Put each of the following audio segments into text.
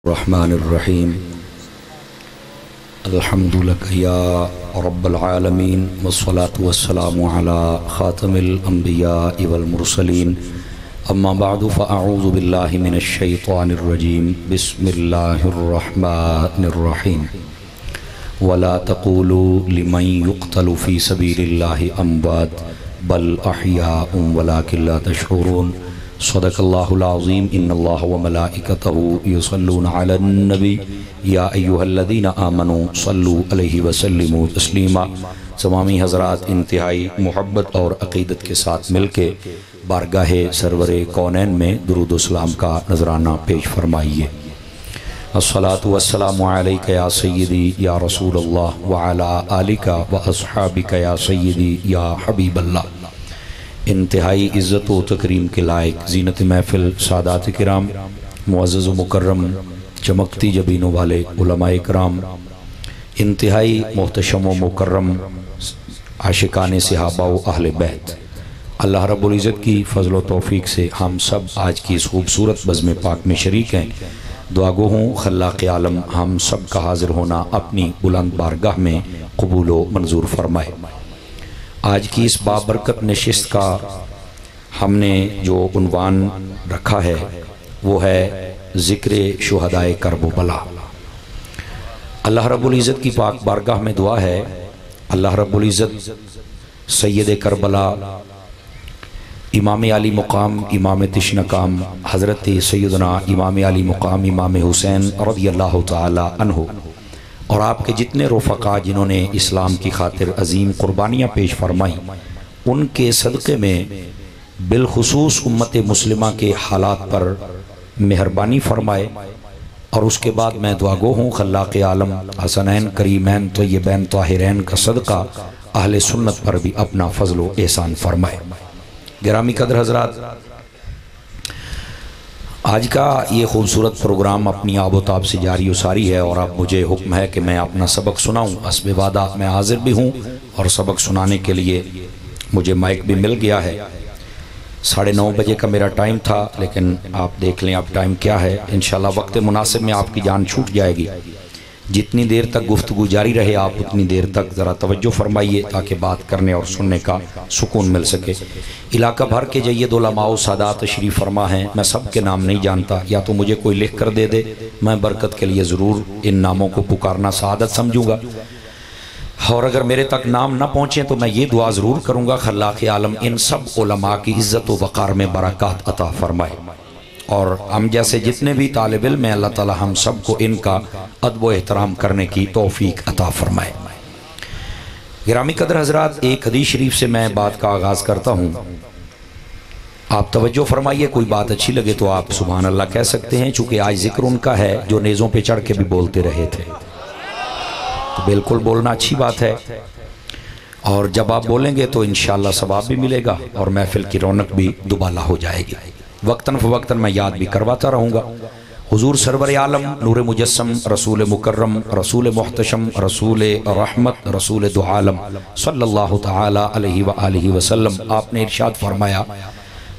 रहमानिर्रहीम अल्हम्दुलिल्लाह या रब्बल आलमीन वस्सलातु वस्सलामु अला खातमिल अंबिया वल मुरसलीन अम्मा बअदु फ़अऊज़ु बिल्लाहि मिनश शैतानिर रजीम बिस्मिल्लाहिर रहमानिर रहीम वला तक़ूलू लिमन युक़्तलु फ़ी सबीलिल्लाहि अम्वात बल अहयाउम वलाकिन ला तशऊरून सदक़ल्लाहुल अज़ीम इन्नल्लाह व मलाइकतहु युसल्लूना अलन नबी या अय्युहल्लज़ीना आमनू सल्लू अलैहि व सल्लिमू तस्लीमा। तमामी हज़रात इंतहाई मोहब्बत और अक़ीदत के साथ मिलके बारगाहे सरवरे कौनैन में दुरूद व सलाम का नजराना पेश फरमाइए। अस्सलातु वस्सलामु अलैका या सय्यदी या रसूलल्लाह व अला आलिका व अस्हाबिका या सय्यदी या हबीबल्लाह। इंतहाई इज़्ज़त व तकरीम के लायक ज़ीनत महफ़िल सादात किराम मुअज़्ज़ज़ व मुकर्रम चमकती जबीनों वाले उलमाए किराम इंतहाई मोहतशम व मुकर्रम आशिकाने सहाबा व अहले बैत, अल्लाह रब्बुल इज़्ज़त की फ़ज़ल व तौफ़ीक़ से हम सब आज की इस खूबसूरत बज़्म पाक में शरीक हैं। दुआ गो हूँ खल्लाक़ आलम हम सब का हाज़िर होना अपनी बुलंद बारगाह में कबूल व मंजूर फरमाए। आज की इस बाबरकत नशिस्त का हमने जो उन्वान रखा है वो है ज़िक्र शुहदाए करबला। अल्लाह रब्बुल इज़्ज़त की पाक बारगाह में दुआ है, अल्लाह रब्बुल इज़्ज़त सैयद करबला इमाम अली मुकाम इमाम तिश्नकाम हज़रत सैयदना इमाम अली मुकाम इमाम हुसैन रज़ियल्लाहु ताला अन्हु और आपके जितने रफ़क़ा जिन्होंने इस्लाम की खातिर अज़ीम क़ुरबानियाँ पेश फरमाई, उनके सदक़े में बिलखुसूस उम्मत मुस्लिमा के हालात पर मेहरबानी फरमाए। और उसके बाद मैं दुआ गो हूँ खल्लाक़ आलम हसनैन करीमैन तय्यबैन ताहिरैन का सदका अहले सुन्नत पर भी अपना फ़ज़ल व एहसान फरमाए। गिरामी कदर हज़रात, आज का ये खूबसूरत प्रोग्राम अपनी आबोताब से जारी उसारी है और अब मुझे हुक्म है कि मैं अपना सबक सुनाऊँ। हस्बे वादा मैं हाजिर भी हूँ और सबक सुनाने के लिए मुझे माइक भी मिल गया है। 9:30 बजे का मेरा टाइम था, लेकिन आप देख लें अब टाइम क्या है। इंशाल्लाह वक्त मुनासिब में आपकी जान छूट जाएगी। जितनी देर तक गुफ्तगू जारी रहे आप उतनी देर तक ज़रा तवज्जो फरमाइए ताकि बात करने और सुनने का सुकून मिल सके। इलाका भर के जय्यद उलमा सादात तशरीफ़ फरमा हैं, मैं सब के नाम नहीं जानता, या तो मुझे कोई लिख कर दे दे, मैं बरकत के लिए ज़रूर इन नामों को पुकारना सआदत समझूँगा। और अगर मेरे तक नाम ना पहुँचे तो मैं ये दुआ ज़रूर करूँगा खल्लाक़ आलम इन सब उलमा की इज़्ज़त व वक़ार में बरक़ात अता फ़रमाए। और हम जैसे जितने भी तालिब इल्म हैं अल्लाह ताला हम सब को इनका अदब व एहतराम करने की तौफ़ीक़ अता फ़रमाए। गिरामी कदर हज़रात, एक हदीस शरीफ से मैं बात का आगाज़ करता हूँ। आप तवज्जो फरमाइए, कोई बात अच्छी लगे तो आप सुभान अल्लाह कह सकते हैं। चूँकि आज ज़िक्र उनका है जो नेज़ों पे चढ़ के भी बोलते रहे थे, तो बिल्कुल बोलना अच्छी बात है। और जब आप बोलेंगे तो इंशाअल्लाह सवाब भी मिलेगा और महफ़िल की रौनक भी दुबाला हो जाएगी। वक्तन फ़वक्तन मैं याद भी करवाता रहूँगा। हुज़ूर सरवर आलम नूर मुजस्सम रसूल मुकर्रम रसूल मुहतशम रसूल रहमत रसूल दो आलम सल्लल्लाहु तआला अलैहि व आलिहि वसल्लम, आपने इरशाद फरमाया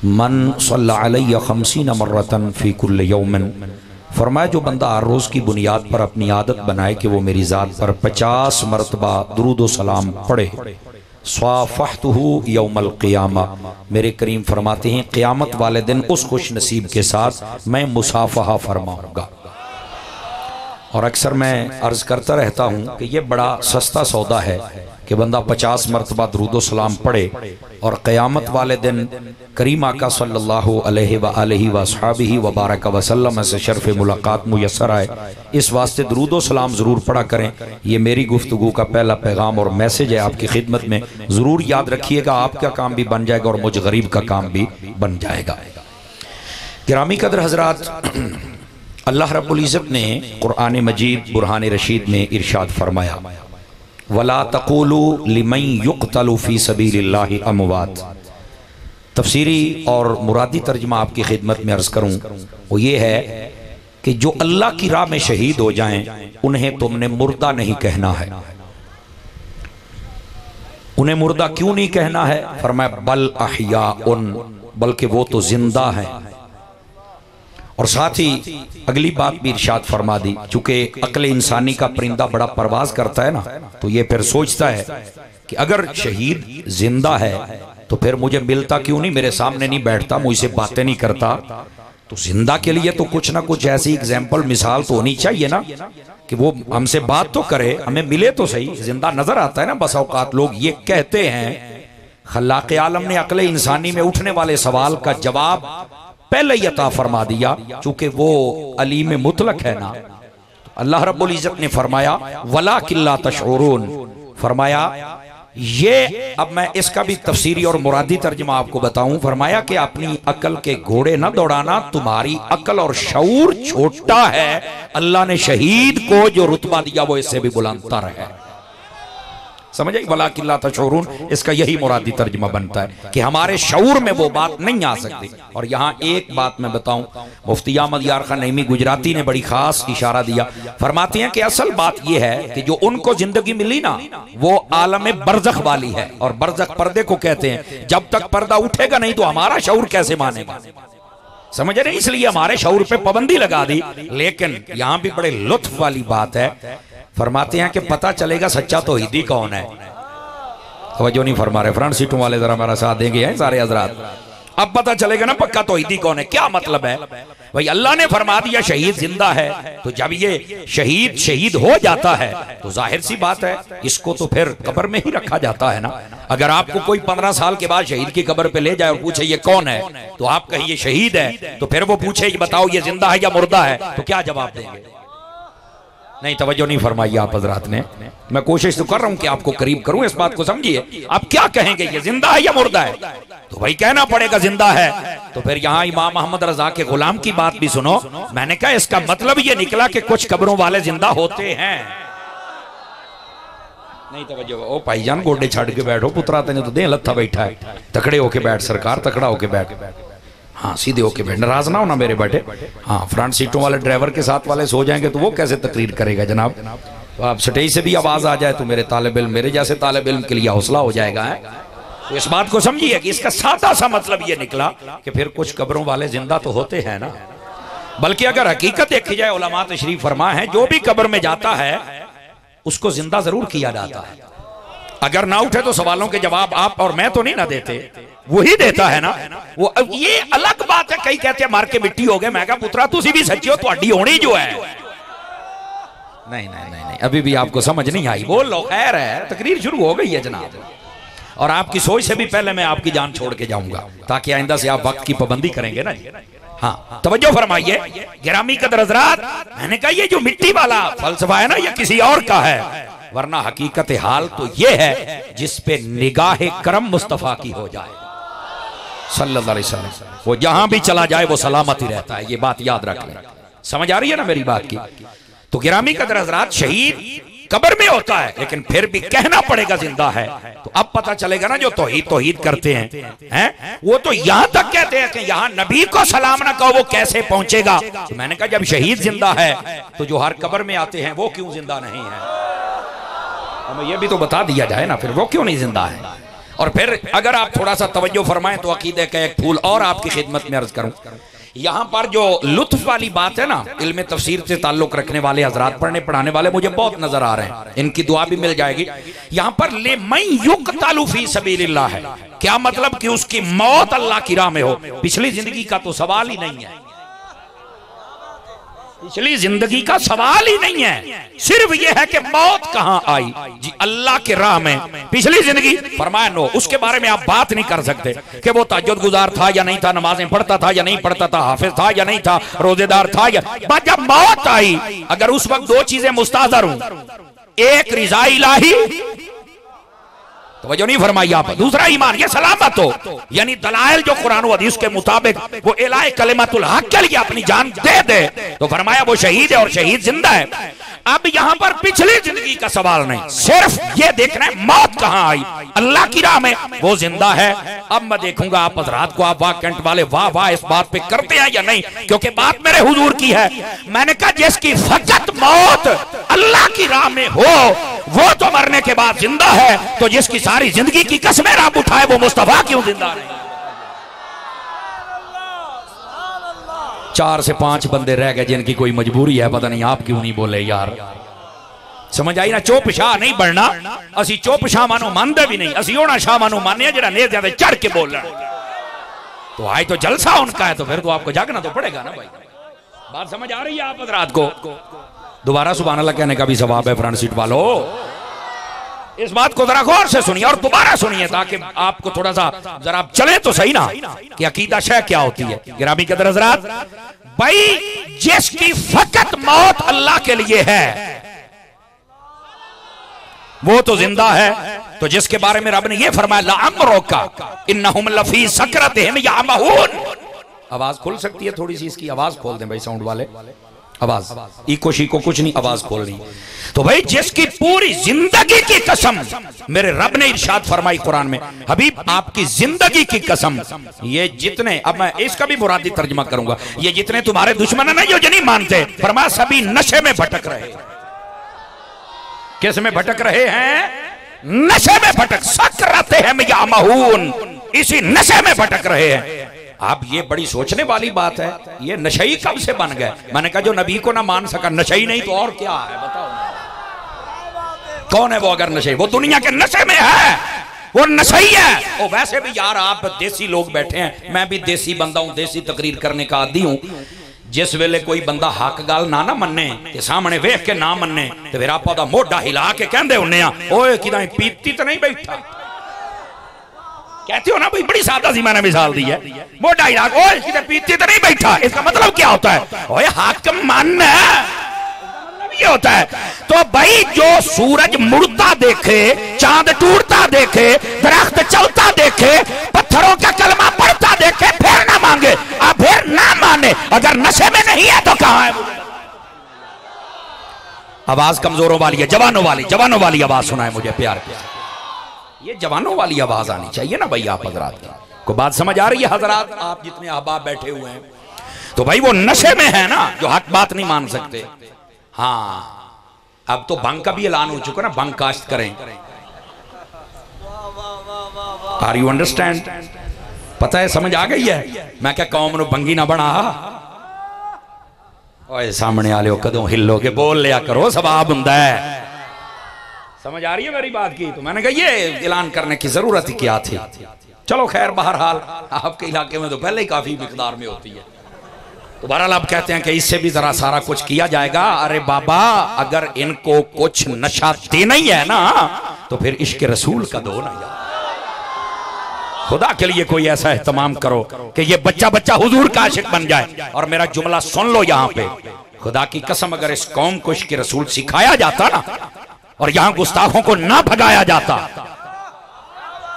मन सल्ला अलैया 50 मर्रतन फ़ी कुल्ल यौमिन, फरमाया जो बंदा हर रोज़ की बुनियाद पर अपनी आदत बनाए कि वो मेरी ज़ात पर 50 मरतबा दुरूद व सलाम पढ़े, स्वाफ़हतुहु यौमल क़ियामा, मेरे करीम फरमाते हैं क़यामत वाले दिन उस खुश नसीब के साथ मैं मुसाफ़हा फरमाऊँगा। और अक्सर मैं अर्ज़ करता रहता हूँ कि ये बड़ा सस्ता सौदा है कि बंदा 50 मरतबा दुरूद व सलाम पढ़े और क़यामत वाले दिन करीम आका सल्लल्लाहु अलैहि व आलिहि व अस्हाबिहि व बारक व सल्लम से शर्फ़ मुलाकात मुयस्सर आए। इस वास्ते दुरूद व सलाम ज़रूर पढ़ा करें। ये मेरी गुफ्तगू का पहला पैगाम और मैसेज है आपकी खिदमत में। ज़रूर याद रखिएगा, आपका काम भी बन जाएगा और मुझ गरीब का काम भी बन जाएगा। गिरामी कदर हज़रात, अल्लाह रब्बुल इज़्ज़त ने कुरान मजीद बुरहान रशीद में इरशाद फरमाया वला तक़ूलू लिमन युक़्तलु फ़ी सबीलिल्लाहि अमवात। तफसीरी और मुरादी तर्जमा आपकी खिदमत में अर्ज़ करूँ वो ये है कि जो अल्लाह की राह में शहीद हो जाएं उन्हें तुमने मुर्दा नहीं कहना है। उन्हें मुर्दा क्यों नहीं कहना है? फरमाया बल अहयाउन, बल्कि वो तो जिंदा हैं। और साथ ही अगली बात भी इरशाद फरमा दी, चूंकि अक्ल इंसानी का परिंदा बड़ा परवाज करता है ना, तो ये फिर सोचता है कि अगर शहीद जिंदा है तो फिर मुझे मिलता क्यों नहीं, मेरे सामने नहीं बैठता, मुझसे बातें नहीं करता। तो जिंदा के लिए तो कुछ ना कुछ ऐसी एग्जाम्पल, मिसाल तो होनी चाहिए ना कि वो हमसे बात तो करे, हमें मिले तो सही। जिंदा नजर आता है ना बस औकात। लोग ये कहते हैं, खल्लाक़ आलम ने अक्ल इंसानी में उठने वाले सवाल का जवाब पहले ही अता फरमा दिया, चूंकि वो अलीम मुतलक है ना। अल्लाह रब्बुल इज्जत ने फरमाया वलाकिन ला तशऊरून, फरमाया ये, अब मैं इसका भी तफसीरी और मुरादी तर्जुमा आपको बताऊं। फरमाया कि अपनी अकल के घोड़े न दौड़ाना, तुम्हारी अकल और शऊर छोटा है। अल्लाह ने शहीद को जो रुतबा दिया वो इससे भी बुलंदतर है। समझे? वलाकिन ला तशऊरून, इसका यही मुरादी तर्जुमा बनता है कि हमारे शऊर में वो बात नहीं आ सकती। और यहाँ एक बात मैं बताऊं, मुफ्ती अहमद यार खान नईमी गुजराती ने बड़ी खास इशारा दिया। फरमाते हैं कि असल बात यह है कि जो उनको जिंदगी मिली ना, वो आलम बरज़ख वाली है। और बरज़ख पर्दे को कहते हैं। जब तक पर्दा उठेगा नहीं तो हमारा शऊर कैसे मानेगा? समझ रहे? इसलिए हमारे शऊर पे पाबंदी लगा दी। लेकिन यहाँ भी बड़े लुत्फ वाली बात है। फरमाते हैं कि पता चलेगा सच्चा तौहीदी कौन है। तवज्जो नहीं फरमा रहे, फ्रंट सीटों वाले जरा हमारा साथ देंगे हैं सारे हजरात। अब पता चलेगा ना पक्का तौहीदी कौन है। क्या मतलब है भाई? अल्लाह ने फरमा दिया शहीद जिंदा है, तो जब ये शहीद हो जाता है तो जाहिर सी बात है इसको तो फिर कब्र में ही रखा जाता है ना। अगर आपको कोई 15 साल के बाद शहीद की कब्र पे ले जाए और पूछे ये कौन है, तो आप कहिए शहीद है, तो फिर वो पूछे बताओ ये जिंदा है या मुर्दा है, तो क्या जवाब देंगे? नहीं, तवज्जो नहीं फरमाई आप हजरात ने। मैं कोशिश तो कर रहा हूं कि आपको करीब करूं, इस बात को समझिए। आप क्या कहेंगे, ये जिंदा है या मुर्दा है? तो भाई कहना पड़ेगा जिंदा है। तो फिर यहाँ इमाम अहमद रजा के गुलाम की बात भी सुनो। मैंने कहा इसका मतलब ये निकला कि कुछ कब्रों वाले जिंदा होते हैं। नहीं तवज्जो, ओ भाईजान गोडे छड़ के बैठो, पुत्रा तेने तो दे लत्था बैठा है, तकड़े होके बैठ सरकार, तकड़ा होके बैठ। हाँ सीधे होके बैठ, नाराज ना होना मेरे बेटे। हाँ फ्रंट सीटों वाले ड्राइवर के साथ वाले सो जाएंगे तो वो कैसे तकरीर करेगा जनाब? तो आप स्टेज से भी आवाज आ जाए तो मेरे तालिब इल्म, मेरे जैसे तालिब इल्म के लिए हौसला हो जाएगा है। तो इस बात को समझिए कि इसका सादा सा मतलब ये निकला कि फिर कुछ कब्रों वाले जिंदा तो होते हैं ना। बल्कि अगर हकीकत देखी जाए, उलमा तशरीफ फरमा है, जो भी कब्र में जाता है उसको जिंदा जरूर किया जाता है। अगर ना उठे तो सवालों के जवाब आप और मैं तो नहीं ना देते, वही देता है ना। वो ये अलग बात है, कई कहते हैं मार के मिट्टी हो गए। मैं कहा पुत्रा तुसी भी सच्ची हो, ਤੁਹਾਡੀ होनी जो है। नहीं नहीं नहीं नहीं, अभी भी आपको समझ नहीं आई। बोल लो, खैर है, तकरीर शुरू हो गई है जनाब। और आपकी सोच से भी पहले मैं आपकी जान छोड़ के जाऊंगा, ताकि आइंदा से आप वक्त की पाबंदी करेंगे ना। हाँ तवज्जो फरमाइए गिरामी कदर हज़रात। मैंने कहा ये जो मिट्टी वाला फलसफा है ना, ये किसी और का है, वरना हकीकत हाल तो ये है जिस पे निगाह करम मुस्तफा की हो जाए सल्लल्लाहु अलैहि वसल्लम, वो जहां भी चला जाए वो सलामत ही रहता है। ये बात याद रख लें। समझ आ रही है ना मेरी बात की? तो गिरामी कदर हज़रात, शहीद कब्र में होता है लेकिन फिर भी कहना पड़ेगा जिंदा है। तो अब पता चलेगा ना जो तौहीद करते हैं वो तो यहां तक कहते हैं कि यहां नबी को सलाम ना कहो वो कैसे पहुंचेगा। तो मैंने कहा जब शहीद जिंदा है तो जो हर कब्र में आते हैं वो क्यों जिंदा नहीं है? हमें ये भी तो बता दिया जाए ना, फिर वो क्यों नहीं जिंदा है? और फिर अगर आप थोड़ा सा तवज्जो फरमाएं तो अकीदे का एक फूल और आपकी खिदमत में अर्ज करूं। यहाँ पर जो लुत्फ वाली बात है ना, इल्म तफसीर से ताल्लुक रखने वाले हजरात, पढ़ने पढ़ाने वाले मुझे बहुत नजर आ रहे हैं, इनकी दुआ भी मिल जाएगी। यहाँ पर ले मैं युक्तलु फी सबीलिल्लाह है, क्या मतलब कि उसकी मौत अल्लाह की राह में हो। पिछली जिंदगी का तो सवाल ही नहीं है, पिछली जिंदगी का सवाल ही नहीं है। सिर्फ यह है कि मौत कहां आई जी, अल्लाह के राह में। पिछली जिंदगी फरमाया नो, उसके बारे में आप बात नहीं कर सकते कि वो तहज्जुद गुजार था या नहीं था, नमाजें पढ़ता था या नहीं पढ़ता था, हाफिज था या नहीं था, रोजेदार था या। बस जब मौत आई, अगर उस वक्त दो चीजें मुस्ताज़र हूं, एक रिज़ा इलाही, तो नहीं फरमाई आप, दूसरा ईमान, ये सलामत हो, यानी दलाइल जो कुरान और हदीस के मुताबिक वो इलाही कलिमतुल हक के लिए अपनी जान दे दे, तो फरमाया वो शहीद है और शहीद जिंदा है। अब यहाँ पर पिछली जिंदगी का सवाल नहीं, सिर्फ ये देखना है मौत कहाँ आई, अल्लाह की राह में वो जिंदा है। अब मैं देखूंगा आप हजरात को, आप वाह कैंट वाले वाह वाह इस बात पे करते हैं या नहीं, क्योंकि बात मेरे हुजूर की है। मैंने कहा जिसकी फकत मौत अल्लाह की राह में हो वो तो मरने के बाद जिंदा है, तो जिसकी सारी जिंदगी की कसमें रब उठाए वो मुस्तफा क्यों जिंदा नहीं? 4 से 5 बंदे रह गए जिनकी कोई मजबूरी है, पता नहीं आप क्यों नहीं बोले यार। समझ आई ना? चुप शाह नहीं बनना, असी चुप शाह मानो मानते भी नहीं, असी ओना शाह मानो माने जरा नेर ज्यादा चढ़ के बोलना। तो आज तो जलसा उनका है, तो फिर तो आपको जागना तो पड़ेगा ना भाई। बात समझ आ रही है आप हज़रात को? दोबारा सुभान अल्लाह कहने का भी सवाब है फ्रंट सीट वालों। इस बात को जरा गौर से सुनिए और दोबारा सुनिए ताकि आपको थोड़ा सा जरा चले तो सही ना कि अकीदा शय क्या होती है। गिरामी कदर हज़रात, भाई जिसकी फकत मौत अल्लाह के लिए है वो तो जिंदा है। तो जिसके बारे में रब ने ये फरमाया लाअम्रुका इन्नहुम लफी सकरतिहिम यामहून। आवाज खुल सकती है थोड़ी सी? इसकी आवाज खोल दें भाई साउंड वाले, आवाज इको शीको कुछ नहीं, आवाज खोलनी। तो भाई जिसकी पूरी जिंदगी की कसम मेरे रब ने इरशाद फरमाई कुरान में, हबीब आपकी जिंदगी की कसम, ये जितने, अब मैं इसका भी मुरादी तर्जुमा करूंगा, ये जितने तुम्हारे दुश्मन है ना जो नहीं मानते, फरमाया सभी नशे में भटक रहे। किस में भटक रहे हैं? नशे में भटक, सकरतिहिम यामहून, इसी नशे में भटक रहे हैं। आप ये बड़ी सोचने वाली बात है, ये नशई कब से बन गए? मैंने कहा जो नबी को ना मान सका नशई नहीं तो और क्या है बताओ? कौन है वो अगर नशे? वो दुनिया के नशे में है, वो नशई है। और वैसे भी यार आप देसी लोग बैठे हैं, मैं भी देसी बंदा हूं, देसी तकरीर करने का आदी हूं। जिस वेले कोई बंदा हक गाल ना मन्ने ते सामने वेख के ना मन्ने ते फिर आप मोढा हिला के कहंदे हुन्ने आ ओए किदा पीती तो नहीं बैठा, कहते हो ना भाई, बड़ी सादा सी मैंने मिसाल दी है, मोटा इलाक ओए किधर पीते तो नहीं बैठा। इसका मतलब क्या होता है? ओए हाकिम मान ये होता है। तो भाई जो सूरज मुड़ता देखे, चांद टूटता देखे, दरख्त चलता देखे, पत्थरों का कलमा पढ़ता देखे, फिर ना मांगे और फिर ना माने, अगर नशे में नहीं है तो कहां है? आवाज कमजोरों वाली है, जवानों वाली आवाज सुनाए मुझे प्यार के। ये जवानों वाली आवाज आनी चाहिए ना भाई। आप हजरात को बात समझ आ रही है? हजरात आप जितने अहबाब बैठे हुए हैं, तो भाई वो नशे में है ना जो हक बात नहीं मान सकते। हाँ अब तो भंग का भी ऐलान हो चुका ना, भंग काश्त करें। Are you understand? पता है, समझ आ गई है? मैं क्या कौम नु भंगी ना बना। ओए सामने आले कदों हिलो के बोल लिया करो, सवाब हुंदा है। समझ आ रही है मेरी बात की? तो मैंने कहा ये ऐलान करने की जरूरत ही क्या थी। चलो खैर, बहरहाल आपके इलाके में तो पहले ही काफी मिकदार में होती है। तो बहरहाल आप कहते हैं कि इससे भी जरा सारा कुछ किया जाएगा। अरे बाबा, अगर इनको कुछ नशा देना ही है ना तो फिर इश्क रसूल का दो ना यार। खुदा के लिए कोई ऐसा एहतमाम करो कि ये बच्चा बच्चा हुजूर का आशिक बन जाए। और मेरा जुमला सुन लो यहाँ पे, खुदा की कसम अगर इस कौम को इश्क रसूल सिखाया जाता ना और यहां गुस्ताखों को ना भगाया जाता,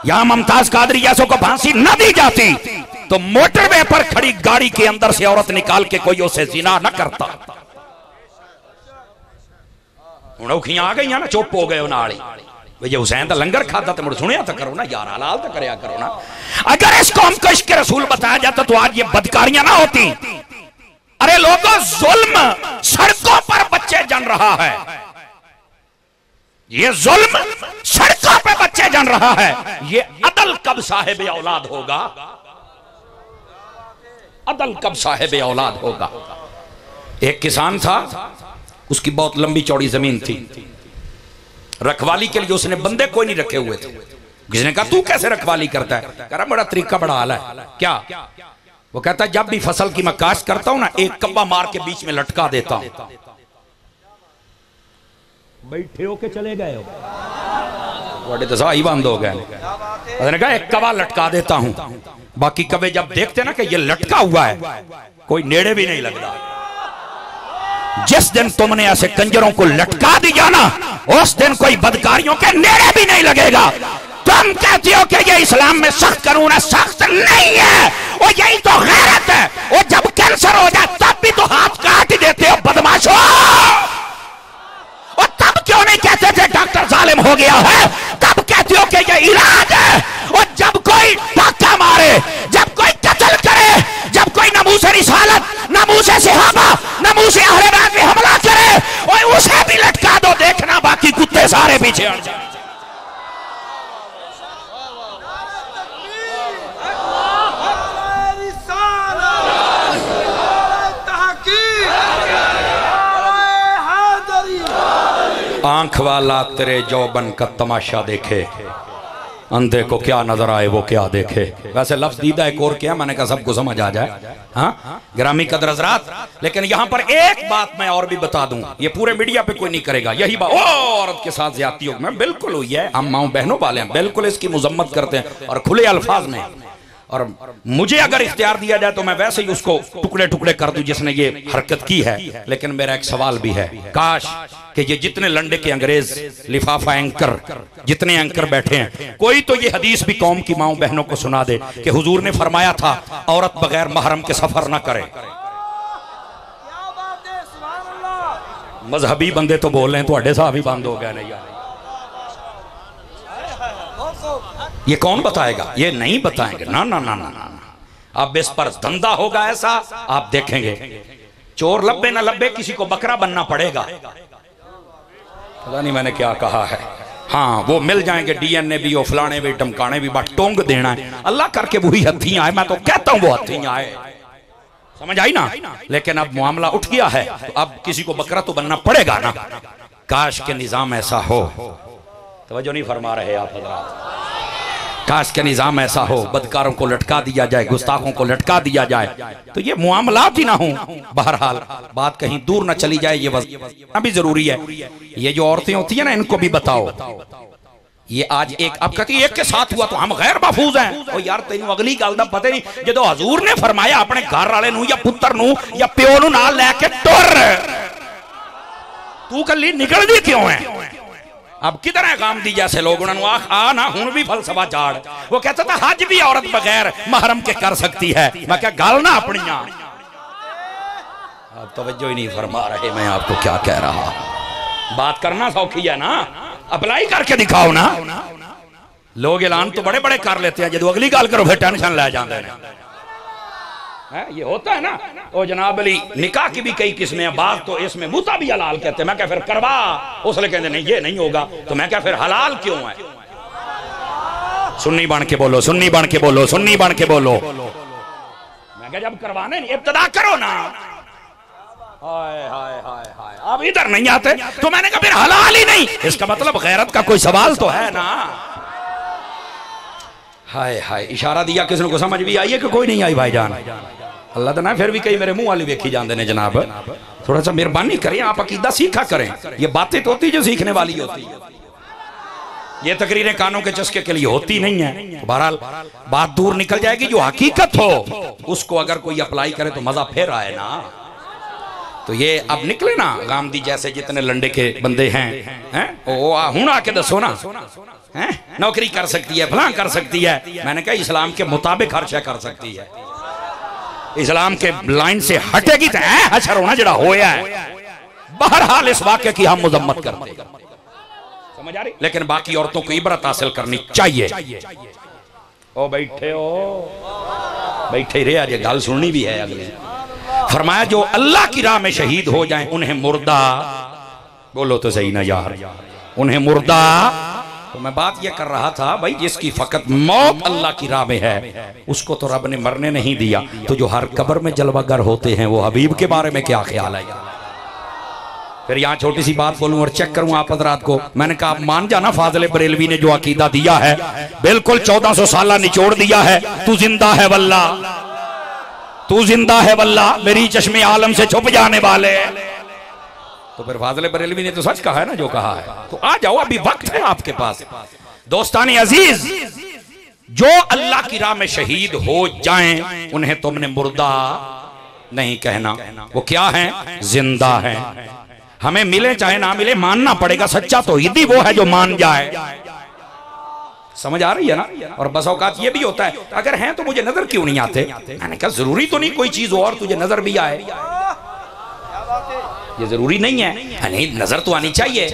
यहां मुमताज कादरी जैसों को फांसी न दी जाती, तो मोटरवे पर खड़ी गाड़ी के अंदर से औरत निकाल के कोई उसे जिना न करता। औखियां आ गई ना, चुप हो गए नाल ही। हुसैन का लंगर खाता तो मुझे सुनिया तो करो ना यार, हलाल तो करया करो ना। अगर इस कौम को इश्क रसूल बताया जाता तो आज ये बदकारियां ना होती। अरे लोगों, जुल्म सड़कों पर बच्चे जन रहा है, ये जुल्म सड़कों पे बच्चे जन रहा है। ये अदल कब साहिब औलाद होगा? अदल कब साहिब औलाद होगा? एक किसान था, उसकी बहुत लंबी चौड़ी जमीन थी, रखवाली के लिए उसने बंदे कोई नहीं रखे हुए थे। किसी ने कहा तू कैसे रखवाली करता है? कह रहा बड़ा तरीका बड़ा आला है। क्या? वो कहता है जब भी फसल की मैं काश्त करता हूं ना, एक कब्बा मार के बीच में लटका देता हूं। बैठे हो के चले गए हो, बड़े तो सही बंद हो गए। उसने कहा एक कब्बा लटका देता हूं, बाकी कब्बे जब देखते ना कि ये लटका हुआ है, कोई नेड़े भी नहीं लगता। जिस दिन तुमने ऐसे कंजरों को लटका दिया ना, उस दिन कोई बदकारियों के नेड़े भी नहीं लगेगा। तुम कहती हो कि ये इस्लाम में सख्त कानून है, सख्त नहीं है, वो यही तो गैरत है। वो जब कैंसर हो जाए तब भी तो हाथ काट देते हो बदमाशों। और तब क्यों नहीं कहते थे डॉक्टर जालिम हो गया है? तब कहते हो कि ये इलाज है। और जब कोई डाका मारे, जब कोई कत्ल करे, जब कोई नमूसे रिसालत, नमूसे सहाबा, नमूसे अहले बैत पे हमला करे, और उसे भी लटका दो, देखना बाकी कुत्ते सारे पीछे हट जाए। आंख वाला तेरे जौबन का तमाशा देखे, अंधे को क्या नजर आए वो क्या देखे। वैसे लफ्ज दीदा एक और क्या, मैंने कहा सबको समझ आ जाए। हाँ ग्रामी कदर हज़रात, लेकिन यहाँ पर एक बात मैं और भी बता दूं, ये पूरे मीडिया पे कोई नहीं करेगा। यही बात औरत के साथ ज्यादती हो मैं बिल्कुल हुई है, हम माओ बहनों वाले हैं, बिल्कुल इसकी मुजम्मत करते हैं और खुले अल्फाज में। और मुझे अगर इख्तियार दिया जाए तो मैं वैसे ही उसको टुकड़े टुकड़े कर दूं जिसने ये हरकत की है। लेकिन मेरा एक सवाल भी है, काश कि ये जितने लंडे के अंग्रेज लिफाफा एंकर, जितने एंकर बैठे हैं, कोई तो ये हदीस भी कौम की माओ बहनों को सुना दे कि हुजूर ने फरमाया था औरत बगैर महरम के सफर ना करे। मजहबी बंदे तो बोल रहे हैं, तो साहब ही बंद हो गया। नहीं ये कौन बताएगा, ये नहीं बताएंगे। ना ना ना ना ना, अब इस पर धंधा होगा ऐसा, आप देखेंगे चोर लब्बे ना लब्बे किसी को बकरा बनना पड़ेगा। पता नहीं मैंने क्या कहा है। हाँ वो मिल जाएंगे डीएनए भी, वो फलाने भी, टमकाने भी, बट टोंग देना है अल्लाह करके वही हथी आए। मैं तो कहता हूँ वो हथी आए, समझ आई ना। लेकिन अब मामला उठ गया है तो अब किसी को बकरा तो बनना पड़ेगा ना। काश के निजाम ऐसा हो, तवज्जो नहीं फरमा रहे आप हज़रात, काश के निजाम ऐसा हो, बदकारों को लटका दिया जाए, गुस्ताखों को लटका दिया जाए तो ये मामलात ही ना हो। बहरहाल बात कहीं दूर ना चली जाए, ये वज़ना भी जरूरी है। ये जो औरतें होती है ना, इनको भी बताओ, ये आज एक अब कहती एक के साथ हुआ तो हम गैर महफूज हैं। ओ यार तेन अगली गल दा पता नहीं, जो हजूर ने फरमाया अपने घर वाले नू या पुत्र नू या प्यो नू नाल लेके टुर, तू कली निकलदी क्यों है? अब किधर है काम दी जैसे लोग उन्होंने आ ना हूं भी फलसफा झाड़। वो कहता था हज भी औरत बगैर महरम के कर सकती है। मैं क्या गाल ना अपनिया, अब तवज्जो ही नहीं फरमा रहे। मैं आपको क्या कह रहा, बात करना सौखी है ना, अप्लाई करके दिखाओ ना। लोग ऐलान तो बड़े बड़े कर लेते हैं, जब अगली गल करो फिर टेंशन ले जाते हैं। ये होता है ना। ओ जनाब अली निकाह की भी कई किस्में हैं, बात तो इसमें मुता भी हलाल कहते हैं। मैं क्या फिर करवा, उसने कहते नहीं ये नहीं होगा, तो मैं क्या फिर हलाल क्यों है? सुन्नी बन के बोलो, सुन्नी बन के बोलो, सुन्नी बन के बोलो। मैं क्या जब करवाने नहीं इब्तिदा करो ना। हाय हाय हाय हाय, अब इधर नहीं आते तो मैंने कहा फिर हलाल ही नहीं, इसका मतलब गैरत का कोई सवाल तो है ना। हाय हाय, इशारा दिया किसी को समझ भी आई है कि कोई नहीं आई भाईजान? अल्लाह तो ना फिर भी कई मेरे मुंह वाली वेखी जाते हैं जनाब। थोड़ा सा मेहरबानी करें, आप अकीदा सीखा करें। ये बातें तो होती जो सीखने वाली होती है, ये तकरीरें कानों के चस्के के लिए होती नहीं है। बहरहाल बात दूर निकल जाएगी, जो हकीकत हो उसको अगर कोई अप्लाई करे तो मजा फिर आए ना। तो ये अब निकले ना गामदी जैसे जितने लंडे के बंदे हैं ओ हूं आके दसो ना, हैं नौकरी कर सकती है, फलां कर सकती है। मैंने कहा इस्लाम के मुताबिक हर शय कर सकती है, इस्लाम के लाइन से हटेगी तो हशर होना जड़ा होया है। बहरहाल इस वाक्य की हम मुजम्मत करते हैं, समझ आ रही। लेकिन बाकी औरतों को इबरत हासिल करनी चाहिए। ओ बैठे हो, बैठे रहे, आज गल सुननी भी है अगले। फरमाया जो अल्लाह की राह में शहीद हो जाएं उन्हें मुर्दा, बोलो तो सही ना यार, उन्हें मुर्दा। तो मैं बात यह कर रहा था भाई, जिसकी फकत मौत अल्लाह की राह में है उसको तो रब ने मरने नहीं दिया। तो जो हर कब्र में जलवागर होते हैं वो हबीब के बारे में क्या ख्याल है? फिर यहाँ छोटी सी बात बोलूं और चेक करूं आप हज़रात को। मैंने कहा आप मान जाना, फाजिल बरेलवी ने जो अकीदा दिया है बिल्कुल 1400 साल निचोड़ दिया है। तू जिंदा है वल्ला, तू जिंदा है वल्ला, मेरी चश्मे आलम से छुप जाने वाले। तो फिर फाजिल बरेलवी ने तो सच कहा है ना जो कहा है। तो आ जाओ, अभी वक्त है आपके पास। दोस्तानी अजीज, जो अल्लाह की राह में शहीद हो जाएं उन्हें तुमने मुर्दा नहीं कहना, वो क्या है? जिंदा है। हमें मिले चाहे ना मिले मानना पड़ेगा, सच्चा तौहीदी वो है जो मान जाए। समझ आ रही है ना। और बस औकात ये भी होता है अगर हैं तो मुझे नजर क्यों नहीं आते। मैंने कहा जरूरी तो नहीं कोई चीज हो और तुझे नजर भी आए, ये जरूरी नहीं है। नहीं नजर तो आनी चाहिए।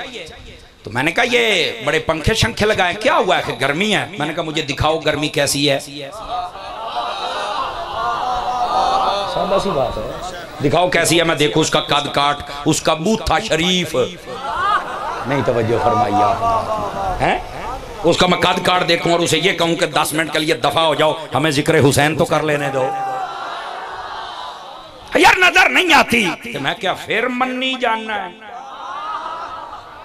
तो मैंने कहा ये बड़े पंखे शंखे लगाए, क्या हुआ है? गर्मी है। मैंने कहा मुझे दिखाओ गर्मी कैसी है। सादा सी बात है, दिखाओ कैसी है, मैं देखूं उसका कद काट, उसका बूथा शरीफ। नहीं तवज्जो फरमाइए आप, हैं उसका मैं कद काट देखूं और उसे ये कहूं कि 10 मिनट के लिए दफा हो जाओ, हमें जिक्र हुसैन तो कर लेने दो। यार नजर नहीं आती तो मैं क्या फिर मन्नी जानना है?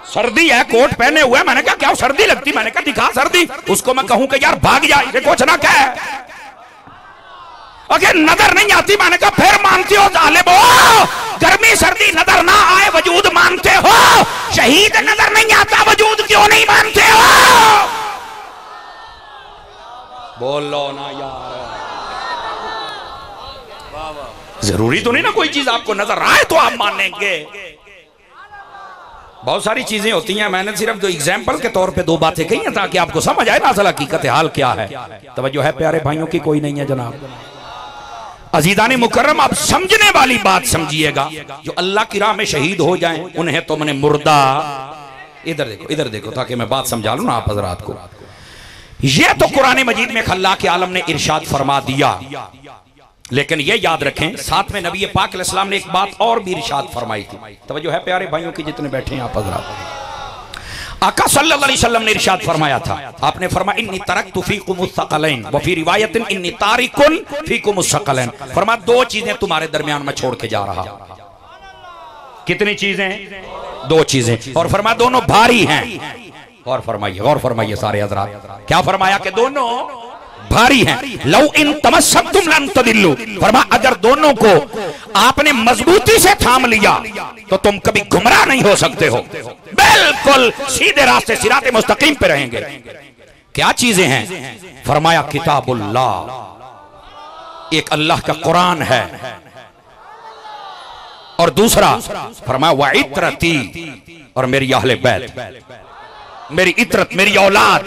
सर्दी है, कोट पहने हुए। मैंने कहा क्या सर्दी लगती? मैंने कहा दिखा सर्दी। उसको मैं कहूं कि यार भाग जा, ये कुछ ना कहे। अगर नजर नहीं आती, मैंने कहा फिर मानती हो जालिबो, गर्मी सर्दी नजर ना आए वजूद मानते हो, शहीद नजर नहीं आता वजूद क्यों नहीं मानते हो? बोलो ना यार, जरूरी तो नहीं ना कोई चीज आपको नजर आए तो आप मानेंगे। बहुत सारी चीजें होती हैं, मैंने सिर्फ जो एग्जाम्पल के तौर पे दो बातें कही हैं ताकि आपको समझ आए ना असल हकीकत हाल क्या है। तवज्जो है प्यारे भाइयों की? कोई नहीं है जनाब। अजीदानी मुकर्रम, आप समझने वाली बात समझिएगा। जो अल्लाह की राह में शहीद हो जाएं उन्हें तुमने मुर्दा, इधर देखो इधर देखो ताकि मैं बात समझा लूं ना आप हजरात को। ये तो कुरान मजीद में अल्लाह के आलम ने इरशाद फरमा दिया, लेकिन ये याद रखें साथ में नबी पाक अलैहिस्सलाम ने एक बात और भी इरशाद फरमाई थी। तवज्जो है प्यारे भाइयों की जितने बैठे हैं आप हजरात। आका सल्लल्लाहु अलैहि वसल्लम ने इरशाद फरमाया था, आपने फरमाया इन्नी तरक्तु फीकुमुस सकलैन व फी रिवायतिन इन्नी तारिकुन फीकुमुस सकलैन। फरमाया दो चीजें तुम्हारे दरमियान में छोड़ के जा रहा। कितनी चीजें? दो चीजें। और फरमाया दोनों भारी हैं। और फरमाइए सारे हजरात, क्या फरमाया कि दोनों भारी हैं। लौ इन तमस्सक्तुम लन तदिल्लु, फरमाया अगर दोनों को आपने मजबूती से थाम लिया तो तुम कभी गुमराह नहीं हो सकते हो, बिल्कुल सीधे रास्ते सिराते मुस्तकीम पे रहेंगे। क्या चीजें हैं? फरमाया किताबुल्लाह, एक अल्लाह का कुरान है, और दूसरा फरमाया व इत्रती, और मेरी अहले बैत, मेरी इतरत, मेरी औलाद।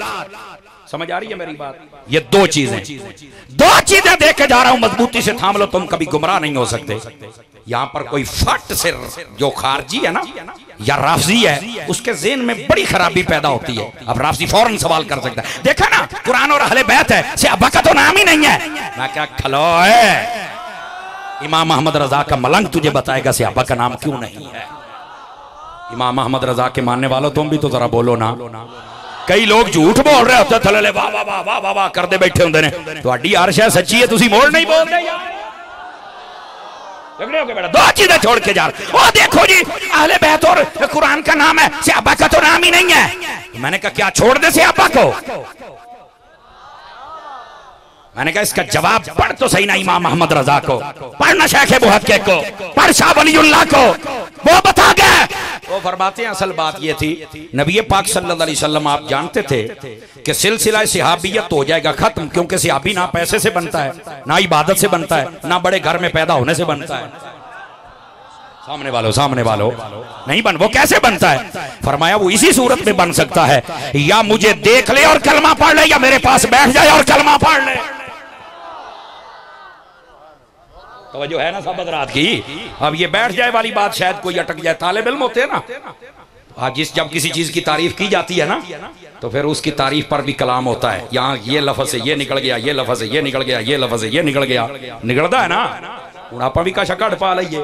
समझ आ रही है मेरी बात? ये दो चीजें देके जा रहा हूं, मजबूती से थाम लो, तुम कभी गुमराह नहीं हो सकते। यहां पर कोई फट से जो खारजी है ना या राफजी है, उसके ज़हन में बड़ी खराबी पैदा होती है। अब राफजी फौरन सवाल कर सकता है, देखा ना कुरान और अहले बैत है, सहाबा का तो नाम ही नहीं है। मैं क्या खलो है, इमाम अहमद रजा का मलंग तुझे बताएगा सहाबा का नाम क्यों नहीं है। इमाम अहमद रजा के मानने वालों तुम भी तो जरा बोलो ना। कई लोग झूठ बोल रहे होते, थले वाह वाह वाह वाह वाह करते बैठे होंगे ने। तुहाडी अर्श है सच्ची है, तुसी मोड़ नहीं बोलते यार। झगड़े हो गए बेटा, दो चीजें छोड़ के जा रहे। ओ देखो जी अहले बैत और कुरान का नाम है, सहाबा का तो नाम ही नहीं है। मैंने कहा क्या छोड़ दे सहाबा को? मैंने कहा इसका जवाब पढ़ तो सही ना इमाम अहमद रजा को, पढ़ना शेख मुहक्किक को, पढ़ शाह वलीउल्लाह को, वो बता गए। वो फरमाते हैं असल बात ये थी, नबी पाक सल्लल्लाहु अलैहि वसल्लम आप जानते थे कि सिलसिला सहाबियत हो जाएगा खत्म, क्योंकि सहाबी ना पैसे से बनता है, ना इबादत से बनता है, ना बड़े घर में पैदा होने से बनता है। सामने वालों नहीं बन, वो कैसे बनता है? फरमाया वो इसी सूरत में बन सकता है, या मुझे देख ले और कलमा पढ़ ले, या मेरे पास बैठ जाए और कलमा पढ़ ले। तो जो है ना सब हज़रात की, अब ये बैठ जाए वाली बात शायद कोई अटक जाए। तालिब इल्म होते हैं ना, आज जब किसी चीज की तारीफ की जाती है ना, तो फिर उसकी तारीफ पर भी कलाम होता है। यहाँ ये लफ्ज़ से ये निकल गया, ये लफ्ज़ से ये निकल गया, ये लफ्ज़ से ये निकल गया, निकलता है ना। बुढ़ापा भी का शकड़ पा लीजिए।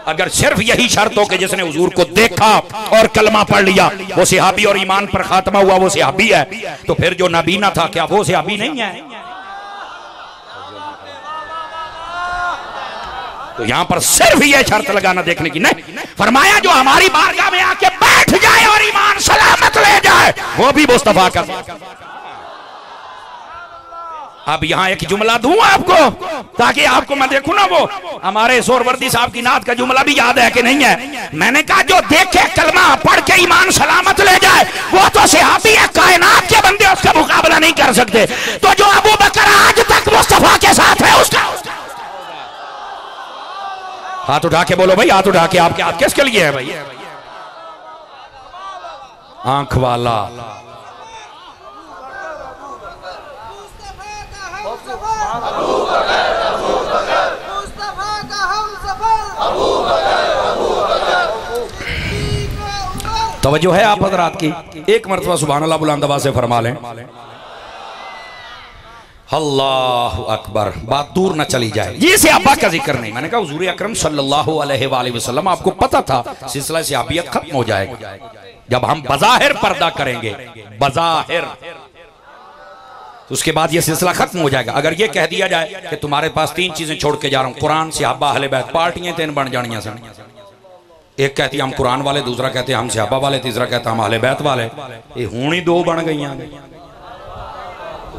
अगर सिर्फ यही शर्त हो कि जिसने हुजूर को देखा और कलमा पढ़ लिया वो सहाबी और ईमान पर खात्मा हुआ वो सहाबी है, तो फिर जो नबीना था क्या वो सहाबी नहीं है? तो यहां पर सिर्फ ये शर्त लगाना देखने की नहीं, फरमाया जो हमारी बारगाह में आके बैठ जाए और ईमान सलामत ले जाए वो भी मुस्तफा का। अब यहां एक जुमला दूं आपको ताकि आपको मैं देखूं ना, वो हमारे सोरवर्दी साहब की नात का जुमला भी याद है कि नहीं है? मैंने कहा जो देखे कलमा पढ़ के ईमान सलामत ले जाए वो तो सहाबी है, कायनात के बंदे उसका मुकाबला नहीं कर सकते। तो जो अबू बकर आज तक मुस्तफा के साथ है उसका हाथ उठा के बोलो भाई, हाथ उठा के। आपके हाथ किसके लिए है भाई? आंख वाला तवज्जो है आप हज़रात की? एक मरतबा सुभान अल्लाह बुलंद आवाज़ से फरमा लें अल्लाहु अकबर। बात दूर न चली जाए, ये सहाबा का जिक्र नहीं। मैंने कहा हुजूर अकरम सल्लल्लाहु अलैहि वसल्लम आपको पता था सिलसिला सहाबियत खत्म हो जाएगा जब हम बज़ाहिर पर्दा करेंगे, बज़ाहिर, तो उसके बाद ये सिलसिला खत्म हो जाएगा। अगर ये कह दिया जाए कि तुम्हारे पास तीन चीजें छोड़ के जा रहा हूं, कुरान, सहाबा, अहले बैत, पार्टियां तीन बन जानियां सन। एक कहती हम कुरान वाले, दूसरा कहते हम सहाबा वाले, तीसरा कहता हम अहले बैत वाले। ये हूं ही दो बन गई,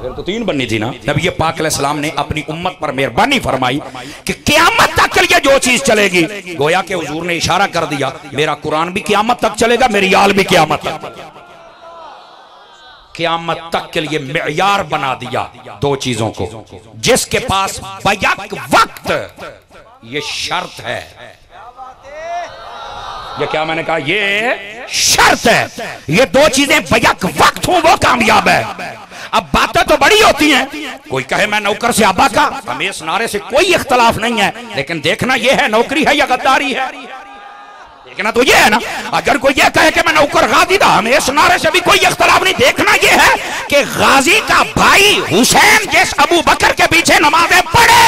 फिर तो तीन बननी थी ना। नबी पाक अलैहिस्सलाम ने अपनी उम्मत पर मेहरबानी फरमाई कि क़यामत तक के लिए जो चीज चलेगी, गोया के हुजूर ने इशारा कर दिया मेरा कुरान भी क़यामत तक चलेगा, मेरी आल भी क़यामत तक, क़यामत तक के लिए मेयार बना दिया दो चीजों को। जिसके पास बैक वक्त, ये शर्त है, ये क्या मैंने कहा, ये शर्त है, ये दो चीजें बैक वक्त हो वो कामयाब है। अब बातें तो बड़ी होती हैं, कोई कहे मैं नौकर से आबा का, हमें इस नारे से कोई इख्तलाफ नहीं है, लेकिन देखना यह है नौकरी है या गद्दारी है, देखना तो यह है ना। अगर कोई यह कहे कि मैं नौकर गाजी था, हमें इस नारे से भी कोई इख्तलाफ नहीं। देखना यह है कि गाजी का भाई हुसैन जिस अबू बकर के पीछे नमाजें पढ़े,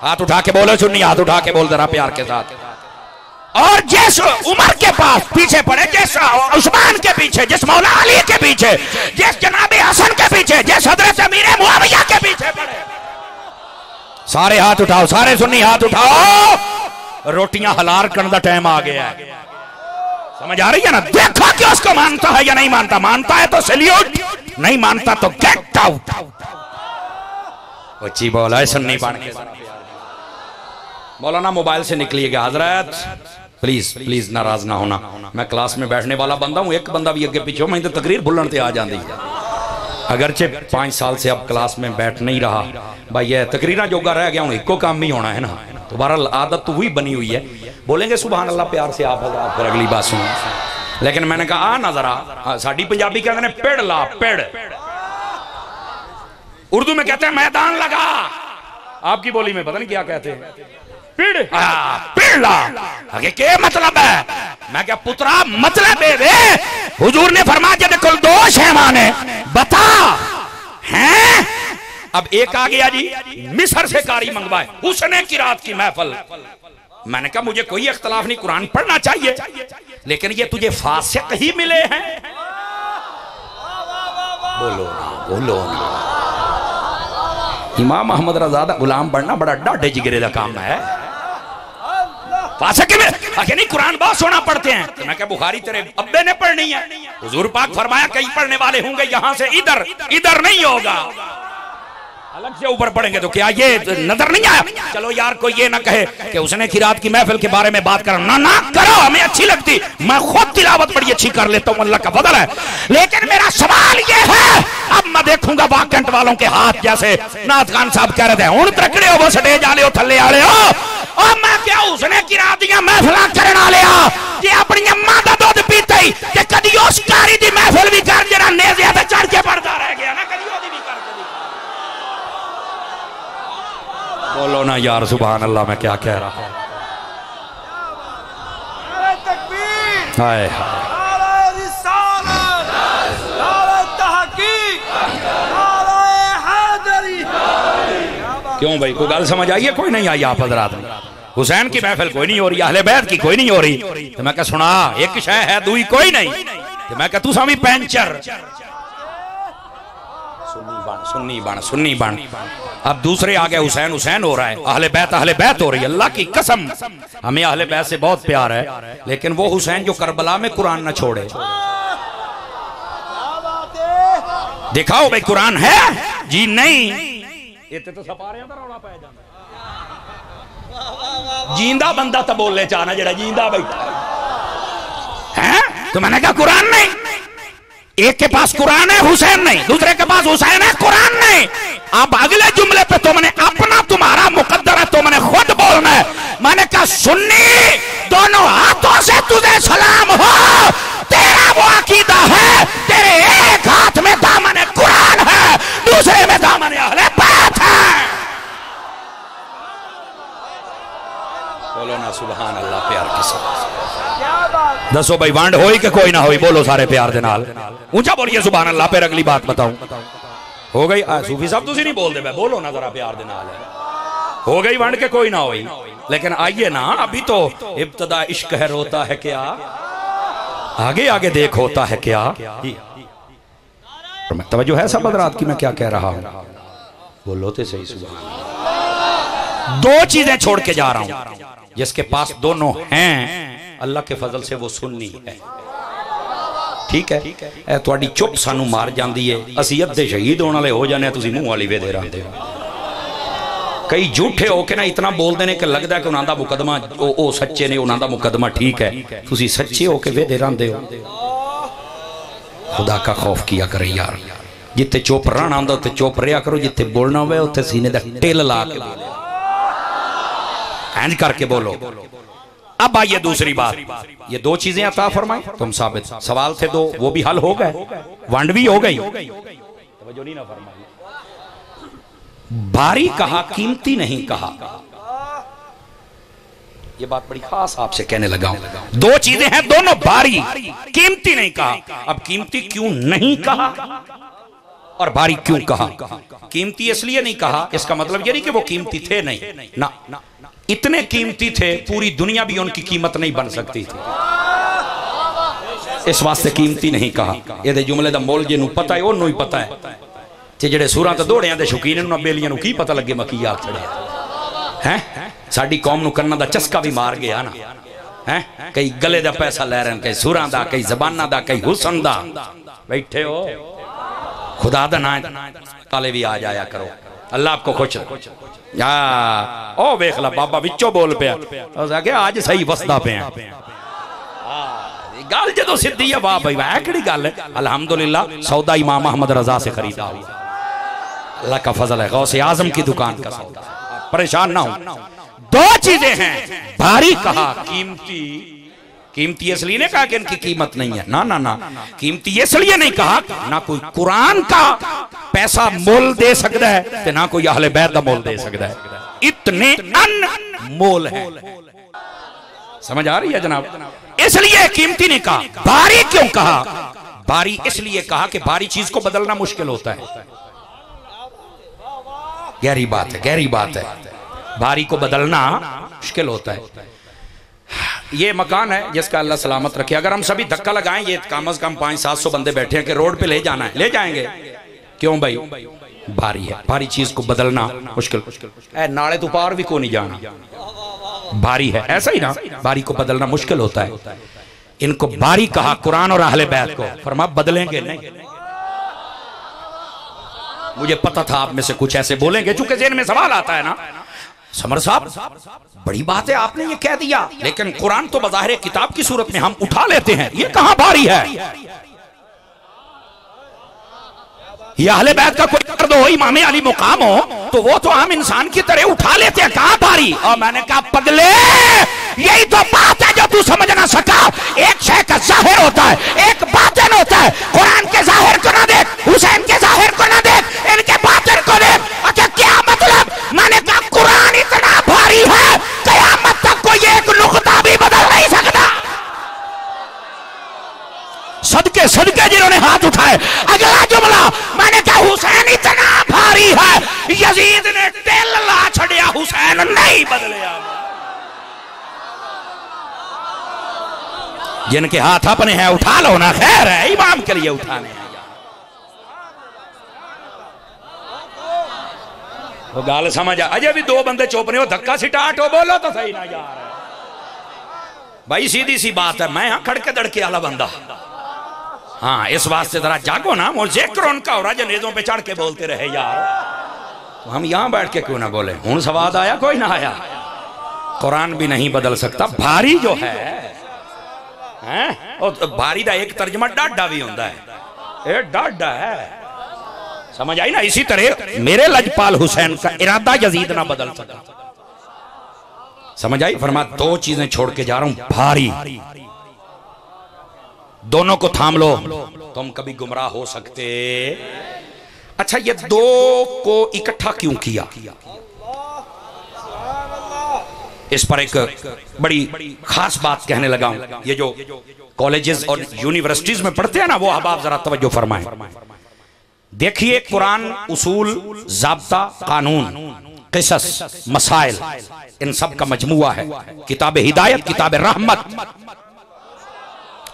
हाथ उठा के बोलो सुन्नी, हाथ उठा के बोल जरा प्यार के साथ, और जिस उमर के पास पीछे पड़े, जिस उस्मान के पीछे, जिस मौला अली के पीछे, जिस जनाबे हसन के पीछे, जिस हजरत अमीर मुआविया के पीछे पड़े, सारे हाथ उठाओ, सारे सुन्नी हाथ उठाओ। रोटियां हलाल करने का टाइम आ गया है, समझ आ रही है ना। देखो कि उसको मानता है या नहीं मानता, मानता है तो सैल्यूट, नहीं मानता तो गेट आउट। अच्छी बोला है सुन्नी बन के। मौलाना मोबाइल से निकलिएगा हजरत, प्लीज प्लीज नाराज ना होना। मैं क्लास में बैठने वाला बंदा हूं, एक बंदा भी अगे पीछे हो मैं तो तकरीर भुलन ते आ जाती है। अगरचे 5 साल से अब क्लास में बैठ नहीं रहा भाई, ये तकरीरा जोगा रह गया हूं, इको काम ही होना है ना। तो बहरहाल आदत तो हुई बनी हुई है, बोलेंगे सुभान अल्लाह प्यार से आप हजरात, फिर अगली बात सुनो। लेकिन मैंने कहा आ ना जरा, साड़ी पंजाबी कहते हैं पेड़ ला, पेड़ उर्दू में कहते हैं मैदान लगा, आपकी बोली में पता नहीं क्या कहते हैं, पेड़ ला। आगे क्या मतलब है? मैं क्या पुत्रा मतलब है, हुजूर ने फरमाया जब कुल दोष है माने बता हैं। अब एक आ गया जी मिस्र से कारी मंगवाए, उसने की रात की महफिल। मैंने कहा मुझे कोई इख्तलाफ नहीं, कुरान पढ़ना चाहिए, लेकिन ये तुझे फासिक ही मिले हैं। बोलो ना, बोलो ना। इमाम अहमद रजा दा गुलाम बनना बड़ा डाढ़े जिगरे का काम है। फासिक में आगे नहीं, कुरान बहुत सोना पढ़ते हैं। तो मैं क्या बुखारी तेरे अब्बे ने पढ़नी है? हुजूर पाक फरमाया कई पढ़ने वाले होंगे यहां से इधर, इधर नहीं होगा, अलग से ऊपर पढ़ेंगे। तो क्या ये नजर नहीं आया? चलो यार कोई ये ना कहे कि उसने की रात की महफिल के बारे में बात करो, ना ना करो, हमें अच्छी लगती, मैं खुद तिलावत बड़ी अच्छी कर लेता हूँ, अल्लाह का फजल है। लेकिन मेरा सवाल ये है, अब मैं देखूंगा वाकंट वालों के हाथ, जैसे नाथ खान साहब कह रहे थे हूं तकड़े हो, वो स्टेज आले हो, थले आले हो, और मैं क्या उसने की रात दियां महफिलां करन वाले आ कि अपनी अम्मा दा दूध पीते ही ते कदी उस कारी दी महफिल भी कर जरा नेज़े ते चढ़ के पड़दा रह गया ना, कदी ओदी भी कर के दिखा। बोलो ना यार सुभान अल्लाह, मैं क्या कह रहा हूं। नारे तकबीर, हाय नारे रिसालत, नारे तहकीक, नारे हैदरी। क्यों भाई कोई गल समझ आई है? कोई नहीं आई आप हजरात में? हुसैन की महफिल कोई नहीं हो रही, अहले बैत की कोई नहीं हो रही। तो मैं क्या सुना एक शय है दुई कोई नहीं। तो मैं क्या तू स्वामी पैंचर सुन्नी बन, सुन्नी बन। अब दूसरे आ गए, हुसैन हुसैन हो रहा है, अहले बैत हो रही है। अल्लाह की कसम हमें अहले बैत से बहुत प्यार है, लेकिन वो हुसैन जो करबला में कुरान न छोड़े। दिखाओ भाई कुरान है जी, नहीं इतने तो सपारे जींदा बंदा तो बोले चाहना जरा जींदा बैठा है। तो मैंने कहा कुरान नहीं, एक के पास कुरान है हुसैन नहीं, दूसरे के पास हुसैन है कुरान नहीं। अब अगले जुमले पे तुमने अपना तुम्हारा मुकद्दर है, तुमने खुद बोलना है। मैंने कहा सुन्नी दोनों हाथों से तुझे सलाम हो, तेरा वो अकीदा है, तेरे एक हाथ में दामन कुरान है, दूसरे में दामन अहले बैत है। बोलो ना सुभान अल्लाह प्यार के साथ। दसो भाई वांड होई कि कोई ना होई? बोलो सारे प्यार दे नाल ऊंचा बोलिए सुभान अल्लाह। फिर अगली बात बताऊं, हो गई सूफी साहब तुसी नहीं बोल दे, मैं बोलो ना जरा प्यार दे नाल। हो गई वांड के कोई ना होई, लेकिन आइए ना, अभी तो इब्तदा इश्क है रोता है क्या, आगे आगे देख होता है क्या। तवज्जो है सब हज़रात की मैं क्या कह रहा हूं? बोलो तो सही सुभान। दो चीजें छोड़ के जा रहा हूं, जिसके पास दोनों हैं अल्लाह के फजल से वो सुन्नी है। ठीक है, थोड़ी चुप सानू मार जाती है, असी अद्धे शहीद होने वाले हो जाने, तुसी मुंह वाली वेदे रहते हो। कई झूठे हो के ना इतना बोलते हैं कि लगता है कि उन्होंने मुकदमा वो सच्चे ने, उन्होंने मुकदमा ठीक है, तुसी सच्चे हो के वेदे रहते हो। खुदा का खौफ किया करे यार, जिथे चुप रहना आंदा उत्थे चुप रहा करो, जिथे बोलना होवे उत्थे सीने दा टेल ला के बोलो, इंज करके बोलो। अब आइए दूसरी बात, ये दो चीजें अता फरमाई तुम साबित, सवाल थे दो वो भी हल हो गए, वंड भी हो गई। तवज्जो नहीं ना फरमाई। भारी कहा, कीमती नहीं कहा। ये बात बड़ी खास आपसे कहने लगा हूं। दो चीजें हैं, दोनों भारी, कीमती नहीं कहा। अब कीमती क्यों नहीं कहा और भारी क्यों कहा? कीमती इसलिए नहीं कहा, इसका मतलब ये नहीं कि वो कीमती थे, नहीं ना, इतने कीमती थे पूरी दुनिया भी उनकी कीमत नहीं बन सकती थी, इस वास्ते कीमती नहीं कहा। ये जुमले का मोल जिन्हों पता है उन्होंने ही पता है, जेडे सूरां ते दौड़ियां दे शौकीन उन्होंने बेलियां नूं की पता लगे मैं की आख चढ़िया है। साडी कौम नूं कन्नां दा चस्का भी मार गया ना है, कई गले दा पैसा लै रहे हैं, कई सुरां दा, कई जबानां दा, कई हुसन दा। बैठे हो खुदा दा नाम ताले भी आ जाया करो, अल्लाह आपको खुश ओ वेख ला बाबा विचों बोल पिया आज सही वसदा पिया। गल जो सीधी है, वाह भाई वाह कि गल है। अल्हम्दुलिल्लाह सौदा इमाम अहमद रजा से खरीदा हुआ, अल्लाह का फजल है, गौसे आजम की दुकान का सौदा, परेशान ना हो। दो चीजें हैं, भारी कहा, कीमती। कीमती इसलिए नहीं कहा कि इनकी कीमत नहीं है, ना ना ना, कीमती इसलिए नहीं कहा ना कोई कुरान का पैसा मोल दे सकता है ते ना कोई अहले बैत का मोल दे सकता है, इतने अनमोल है। समझ आ रही है जनाब? इसलिए कीमती नहीं कहा। भारी क्यों कहा? भारी इसलिए कहा कि भारी चीज को बदलना मुश्किल होता है। गहरी बात है, गहरी बात है, भारी को बदलना मुश्किल होता है। ये मकान है जिसका अल्लाह सलामत रखे, अगर हम सभी धक्का लगाएं, ये कम से कम 500-700 बंदे बैठे हैं कि रोड पे ले जाना है, ले जाएंगे। क्यों भाई? भारी है, भारी चीज को बदलना मुश्किल। नाले तो पार भी को नहीं जाना, भारी है, ऐसा ही ना, भारी को बदलना मुश्किल होता है। इनको भारी कहा कुरान और अहले बैत को, फरमा बदलेंगे नहीं। मुझे पता था आप में से कुछ ऐसे बोलेंगे, चूंकि ज़हन में सवाल आता है ना, समर साहब बड़ी बात है आपने ये कह दिया, लेकिन कुरान तो बज़ाहिर किताब की सूरत में हम उठा लेते हैं, ये कहां भारी है? या अहले बैत का कोई दर्द हो, इमाम अली मुकाम हो, तो वो तो आम इंसान की तरह उठा लेते हैं, कहां भारी? और मैंने कहा पगले, यही तो बात है जो तू समझ ना सका। एक शय का जाहिर होता है, एक बातिन होता है। कुरान के जाहिर को ना देख, हुसैन के जाहिर को ना देख, इनके बातिन को देख। अच्छा क्या मतलब? मैंने कहा कुरान इतना भारी है, कयामत तक कोई एक नुक्ता भी बदल नहीं सकता। सदके सदके जिन्होंने हाथ उठाए। अगला जुमला, मैंने कहा हुसैन इतना भारी है, यजीद ने तेल ला छड़िया, हुसैन नहीं बदलिया। जिनके हाथ अपने हैं उठा लो ना, खैर है, इमाम के लिए उठाने हैं। वो गाल समझ आ, अजय भी दो बंदे चुप रहे हो, धक्का सिटाटो बोलो तो सही ना यार। भाई सीधी सी बात है, मैं यहां खड़के दड़के वाला बंदा, हाँ इस वास्ते जरा जागो ना, वो जिक्र उनका हो रहा जनेजों पे चढ़ के बोलते रहे यार, तो हम यहां बैठ के क्यों ना बोले? हूं सवाद आया? कोई ना आया। कुरान भी नहीं बदल सकता। भारी जो है और भारी का एक तर्जमा डाढ़ा भी होता है, ये डाढ़ा है, समझ आई ना? इसी तरह मेरे लजपाल हुसैन का इरादा यजीद ना बदल सका, समझ आई? फरमा दो चीजें छोड़ के जा रहा हूं, भारी, दोनों को थाम लो, तुम कभी गुमराह हो सकते। अच्छा ये दो को इकट्ठा क्यों किया? इस पर एक बड़ी खास बात कहने लगा हूं। ये जो कॉलेजेस और यूनिवर्सिटीज में पढ़ते हैं ना, वो अहबाब जरा तवज्जो फरमाएं। देखिए कुरान उसूल, ज़ाब्ता, कानून, क़िसस, मसाइल, इन सब का मजमुआ है। किताब हिदायत, किताब रहमत,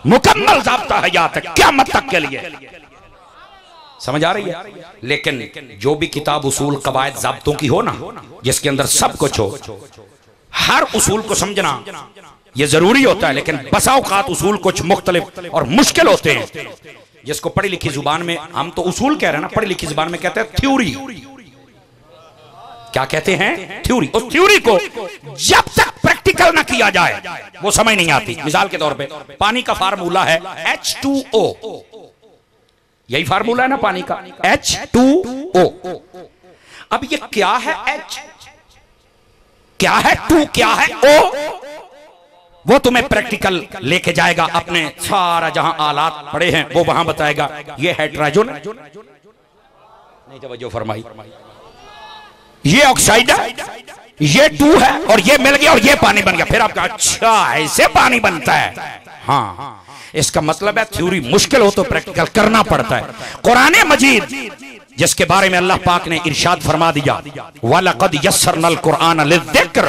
मुकम्मल ज़ाब्ता हयात है क़यामत तक के लिए। समझ आ रही है? लेकिन जो भी किताब उसूल, कवायद, ज़ाब्तों की हो ना, जिसके अंदर सब कुछ हो, हर उसूल को समझना ये जरूरी होता है, लेकिन बसा औकात उसूल कुछ मुख्तलिफ और मुश्किल होते हैं, जिसको पढ़ी लिखी जुबान में, हम तो उसूल कह रहे हैं ना, पढ़ी लिखी जुबान में कहते हैं थ्योरी। क्या कहते हैं? थ्योरी। उस थ्योरी को जब तक प्रैक्टिकल ना किया जाए वो समझ नहीं आती। मिसाल के तौर पे पानी का फार्मूला है H2O, यही फार्मूला है ना पानी का, H2O। अब ये क्या है H, क्या है 2, क्या है O, वो तुम्हें प्रैक्टिकल लेके जाएगा, अपने सारा जहां आलात पड़े हैं वो वहां बताएगा। ये हाइड्रोजन नहीं, तवज्जो फरमाई, ये ऑक्साइड है, ये 2 है, और ये मिल गया और ये पानी बन गया। फिर आपका अच्छा ऐसे पानी बनता है। हाँ, इसका मतलब है थ्योरी मुश्किल हो तो प्रैक्टिकल करना पड़ता है। कुरान मजीद जिसके बारे में अल्लाह पाक ने इरशाद फरमा दिया, वलक़द यस्सरनल कुरान लिज़्ज़िक्र,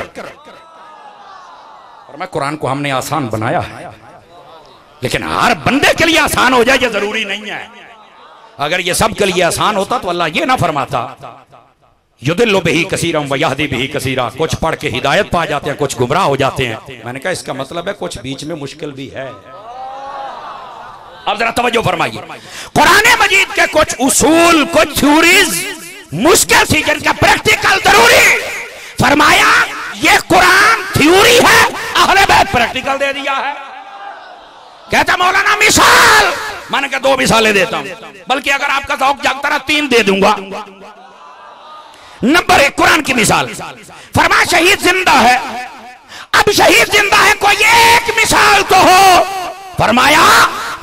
और मैं कुरान को हमने आसान बनाया है, लेकिन हर बंदे के लिए आसान हो जाए ये जरूरी नहीं है। अगर ये सब के लिए आसान होता तो अल्लाह ये ना फरमाता युदिल्लु बिही कसीरम व यहदी बिही कसीरा, कुछ पढ़ के हिदायत पा जाते हैं, कुछ गुमराह हो जाते हैं। मैंने कहा इसका मतलब है कुछ बीच में मुश्किल भी है। अब जरा तवज्जो फरमाइए, कुरान मजीद के कुछ उसूल, कुछ थ्योरीज मुश्किल थी जिनका प्रैक्टिकल जरूरी। फरमाया ये कुरान थ्योरी है, अहले बैत प्रैक्टिकल दे दिया है। कहता मौलाना मिसाल, मैंने कहा 2 मिसालें देता हूं, बल्कि अगर आपका शौक जागता रहा 3 दे दूंगा। नंबर 1 कुरान की मिसाल, फरमा शहीद जिंदा है। अब शहीद जिंदा है, कोई एक मिसाल तो हो। फरमाया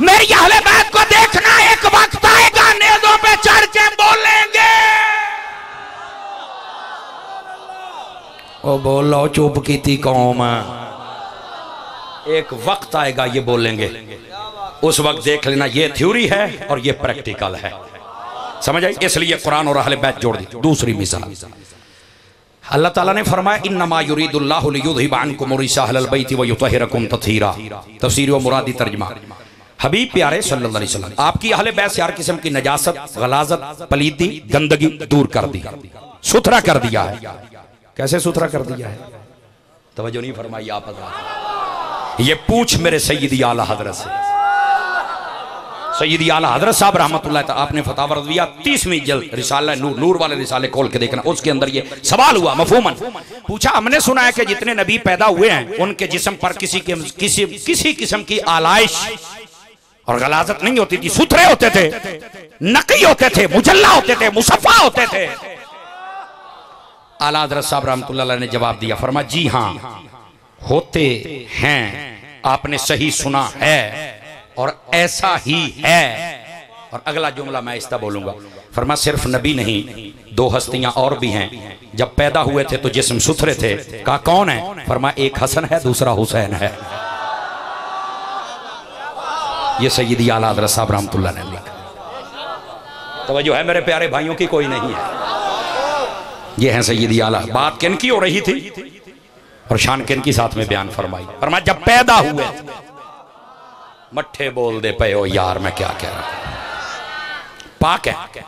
मेरी अहले बैत को देखना, एक वक्त आएगा नेज़ों पे चढ़ के बोलेंगे। ओ बोलो चुप की थी कौम, एक वक्त आएगा ये बोलेंगे, उस वक्त देख लेना ये थ्योरी है और ये प्रैक्टिकल है। समझ आई? इसलिए कुरान और अहले बैत जोड़ दी। दूसरी मिसाल, अल्लाह ताला ने फरमाया इन्नमा युरीदुल्लाहु लियुज़हिबा अन्कुम रिज्सा अहलल बैति व युतहिरकुम तत्हीरा। तफसीर व मुरादी तर्जुमा, हबीब प्यारे सल्लल्लाहु अलैहि वसल्लम आपकी अहले बैत से हर किस्म की नजासत, गलाजत, पलीदी, गंदगी दूर कर दी, सुथरा कर दिया है। कैसे सुथरा कर दिया है? तवज्जो नहीं फरमाई आप हज़रात। ये पूछ मेरे सय्यदी आला हजरत से, सय्यदी आला हजरत साहब रहमतुल्लाह तआला, आपने फतावा रज़विया 30वीं जल्द रिसाला नूर, नूर वाले रिसाले खोल के देखना, उसके अंदर ये सवाल हुआ मफहूमन। पूछा हमने सुना है कि जितने नबी पैदा हुए हैं उनके जिस्म पर किसी किस्म की आलाइश और गलाजत नहीं होती थी, सुथरे होते थे, नकी होते थे, मुजल्ला होते थे, मुसफ़ा होते थे। आला हज़रत साहब रहमतुल्लाह अलैह ने जवाब दिया, फरमा जी हाँ होते हैं, आपने सही सुना है और ऐसा ही है। और अगला जुमला मैं इस्ता बोलूंगा, फरमा सिर्फ नबी नहीं 2 हस्तियां और भी हैं, जब पैदा हुए थे तो जिस्म सुथरे थे। कहा कौन है? फरमा एक हसन है, दूसरा हुसैन है। ये सय्यदी आला हज़रत साहब रहमतुल्लाह ने लिखा। तवज्जो है मेरे प्यारे भाइयों की? कोई नहीं है। ये है सय्यदी आला। बात किन की हो रही थी और शान किन की साथ में बयान फरमाई? फरमा जब पैदा हुए मट्ठे बोल दे पे हो यार, मैं क्या कह रहा हूं, पाक है।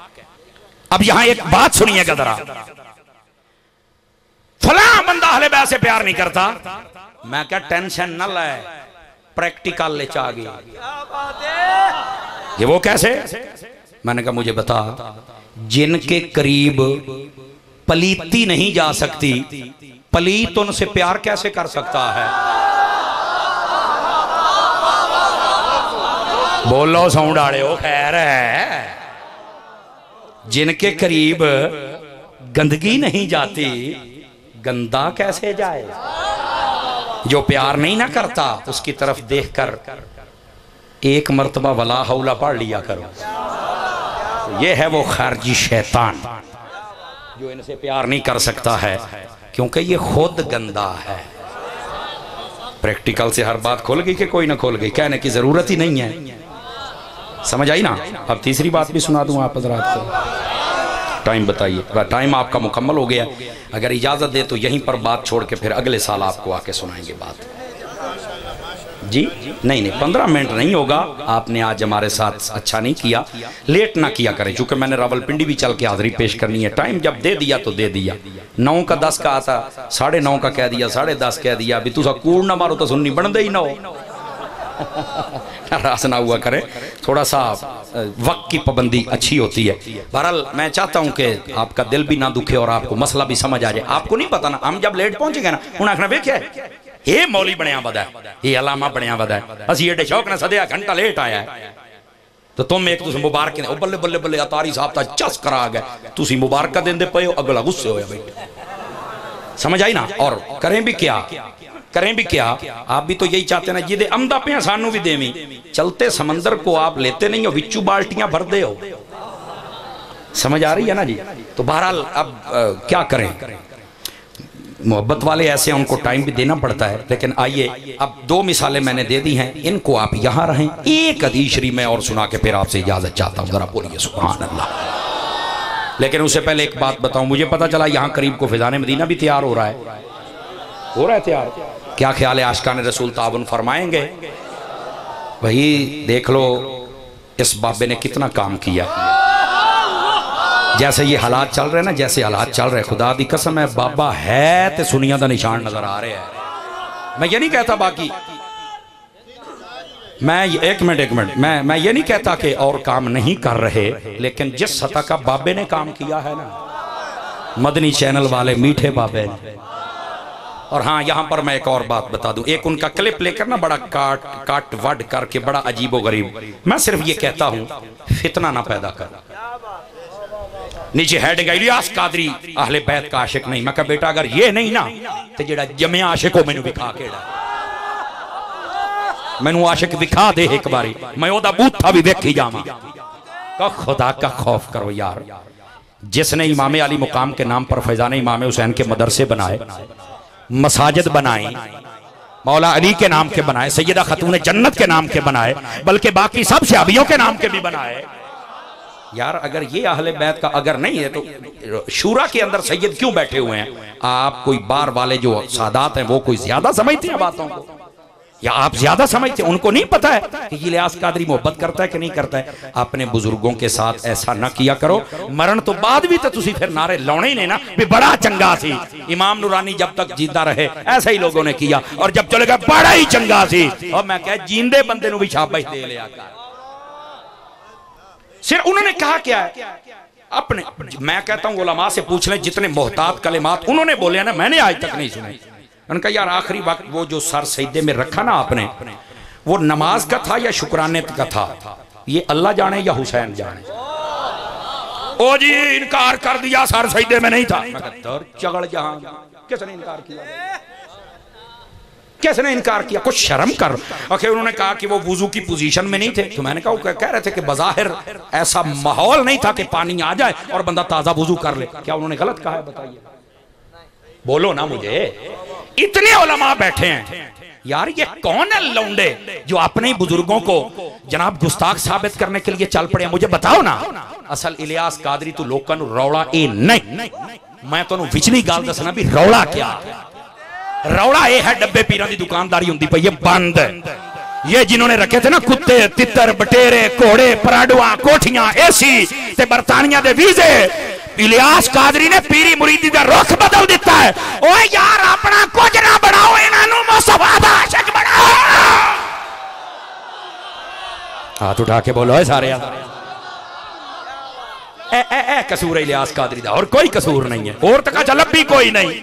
अब यहां एक बात सुनिएगा जरा, फला बंदा अहले बैत से प्यार नहीं करता, मैं क्या टेंशन न ले, प्रैक्टिकल ले चा गया। ये वो कैसे? मैंने कहा मुझे बता, जिनके करीब पलीती नहीं जा सकती, पलीत उनसे प्यार कैसे कर सकता है? बोलो साउंड डाले हो। खैर है, जिनके करीब गंदगी नहीं जाती, गंदा कैसे जाए? जो प्यार नहीं ना करता उसकी तरफ देखकर एक मर्तबा वला हौला पढ़ लिया करो। ये है वो खारजी शैतान जो इनसे प्यार नहीं कर सकता है, क्योंकि ये खुद गंदा है। प्रैक्टिकल से हर बात खोल गई कि कोई ना खोल गई, कहने की जरूरत ही नहीं है। समझ आई ना? अब तीसरी बात भी सुना दूं आप हज़रात को। टाइम बताइए। टाइम आपका मुकम्मल हो गया, अगर इजाज़त दे तो यहीं पर बात छोड़ के फिर अगले साल आपको आके सुनाएंगे बात। जी नहीं 15 मिनट नहीं होगा। आपने आज हमारे साथ अच्छा नहीं किया, लेट ना किया करें, चूँकि मैंने रावलपिंडी भी चल के हाज़री पेश करनी है। टाइम जब दे दिया तो दे दिया, 9 का 10 का आता, 9:30 का कह दिया, 10:30 कह दिया, अभी तुसा कूड़ ना मारो तो सुननी बनते ही ना हो। नाराज ना हुआ करें, थोड़ा सा वक्त की पाबंदी अच्छी होती है। बहरहाल मैं चाहता हूं कि आपका दिल भी ना दुखे और आपको मसला भी समझ आ जाए। आपको नहीं पता ना, हम जब लेट पहुंचेंगे ना उन्हें आखना वेख्या ये मौली बनया वदा है, ये अलामा बनया वदा है, असि एडे शौक ने सदया घंटा लेट आया है, तो तुम एक तुम मुबारक ने बल्ले बल्ले बल्ले अतारी साहब ता चस करा गए, तुसी मुबारक देंदे पे हो, अगला गुस्से होया भाई। समझ आई ना। और करें भी क्या, करें भी क्या, आप भी तो यही चाहते ना, जिदे अमदा पे सानू भी देवी। चलते समंदर को आप लेते नहीं हो, विच्चू बाल्टियां भर दे हो। समझ आ रही है ना जी। तो बहरहाल अब क्या करें, मोहब्बत वाले ऐसे हैं, उनको टाइम भी देना पड़ता है। लेकिन आइए, अब 2 मिसालें मैंने दे दी हैं, इनको आप यहाँ रहें। एक हदीस शरीफ मैं और सुना के फिर आपसे इजाजत चाहता हूँ, जरा बोलिए सुभान अल्लाह। लेकिन उससे पहले एक बात बताऊं, मुझे पता चला यहाँ करीब को फिजाने मदीना भी तैयार हो रहा है तैयार। क्या ख्याल है, आशिकाने रसूल ताबुन फरमाएंगे? भाई देख लो इस बाबे ने कितना काम किया। जैसे ये हालात चल रहे हैं ना, जैसे हालात चल रहे, खुदा दी कसम है बाबा है तो सुनिया का निशान नजर आ रहे हैं। मैं ये नहीं कहता, बाकी मैं एक मिनट मैं ये नहीं कहता कि और काम नहीं कर रहे, लेकिन जिस सतह का बाबे ने काम किया है ना, मदनी चैनल वाले मीठे बाबे ने। और हाँ, यहाँ पर मैं एक और बात बता दूं, एक उनका क्लिप लेकर ना बड़ा काट वड करके बड़ा अजीबो गरीब, मैं सिर्फ ये कहता हूं फितना ना पैदा कर। नीचे हेडिंग इलियास कादरी अहले बैत का आशिक नहीं। मैं कहा बेटा अगर ये नहीं ना तो जेड़ा जमिया आशिक हो मैनू विखा के, मैनू आशिक विखा दे एक बारी, मैं ओदा बूथा भी वेखी जावां। का खुदा का खौफ करो यार। जिसने इमाम अली मुकाम के नाम पर फैजान इमाम हुसैन के मदरसे बनाए, मसाजिद बनाए, मौला अली के नाम के बनाए, सैयदा खतून जन्नत के नाम के बनाए, बल्कि बाकी सब सहाबियों के नाम के भी बनाए। यार अगर ये अहले बैत का अगर नहीं है तो शूरा के अंदर सैयद क्यों बैठे हुए हैं? आप कोई बार वाले जो सादात हैं वो कोई ज्यादा समझते हैं बातों को, या आप ज्यादा समझते हैं? उनको नहीं पता है कि इलियास कादरी मोहब्बत करता है कि नहीं करता है। अपने बुजुर्गों के साथ ऐसा न किया करो। मरण तो बाद भी तो तुसी फिर नारे लाने ही नहीं ना भी बड़ा चंगा सी। इमाम नूरानी जब तक जिंदा रहे ऐसा ही लोगों ने किया, और जब चले गए बड़ा ही चंगा सी। और मैं कह जींदे बंदे को भी शाबाश दे लिया कर। सिर्फ उन्होंने कहा क्या है अपने, मैं कहता हूं उलमा से पूछ लें जितने मोहतात कलिमात उन्होंने बोले ना, मैंने आज तक नहीं सुने। उनका यार आखिरी वक्त वो जो सर सजदे में रखा ना आपने, वो नमाज का था या शुक्राने का था, ये अल्लाह जाने या हुसैन जाने। ओ जी इनकार कर दिया, सर सजदे में नहीं था। चगड़ जहां किसने इनकार किया? किसने इनकार किया? कुछ शर्म कर। आखिर उन्होंने कहा कि वो वुजू की पोजीशन में नहीं थे, तो मैंने कहा कह रहे थे कि बज़ाहिर ऐसा माहौल नहीं था कि पानी आ जाए और बंदा ताजा वुजू कर ले। क्या उन्होंने गलत कहा है? बताइए, बोलो ना मुझे। इतने उलमा बैठे हैं यार, ये कौन है लौंडे जो अपने ही बुजुर्गों को जनाब गुस्ताख साबित करने के लिए चल पड़े? मुझे बताओ ना। असल इलियास कादरी तो लोकां नूं रौला ए नहीं, मैं तो विचली गाल दसना भी रौला क्या। रौला ये है डब्बे पीरां दी दुकानदारी हुंदी पई है बंद। ये जिन्होंने रखे थे ना कुत्ते तितर बटेरे घोड़े पराडुआ कोठियां एसी ते बरतानिया दे वीजे, इलियास कादरी ने पीरी मुरीदी का रुख बदल दिता है। ओए यार अपना कुछ ना बनाओ, इन्हां मुस्तफा दा आशिक बनाओ। हाथ उठा के बोलो सारे ए कसूर है इलियास कादरी दा, और कोई कसूर नहीं है, और तक जलब भी कोई नहीं।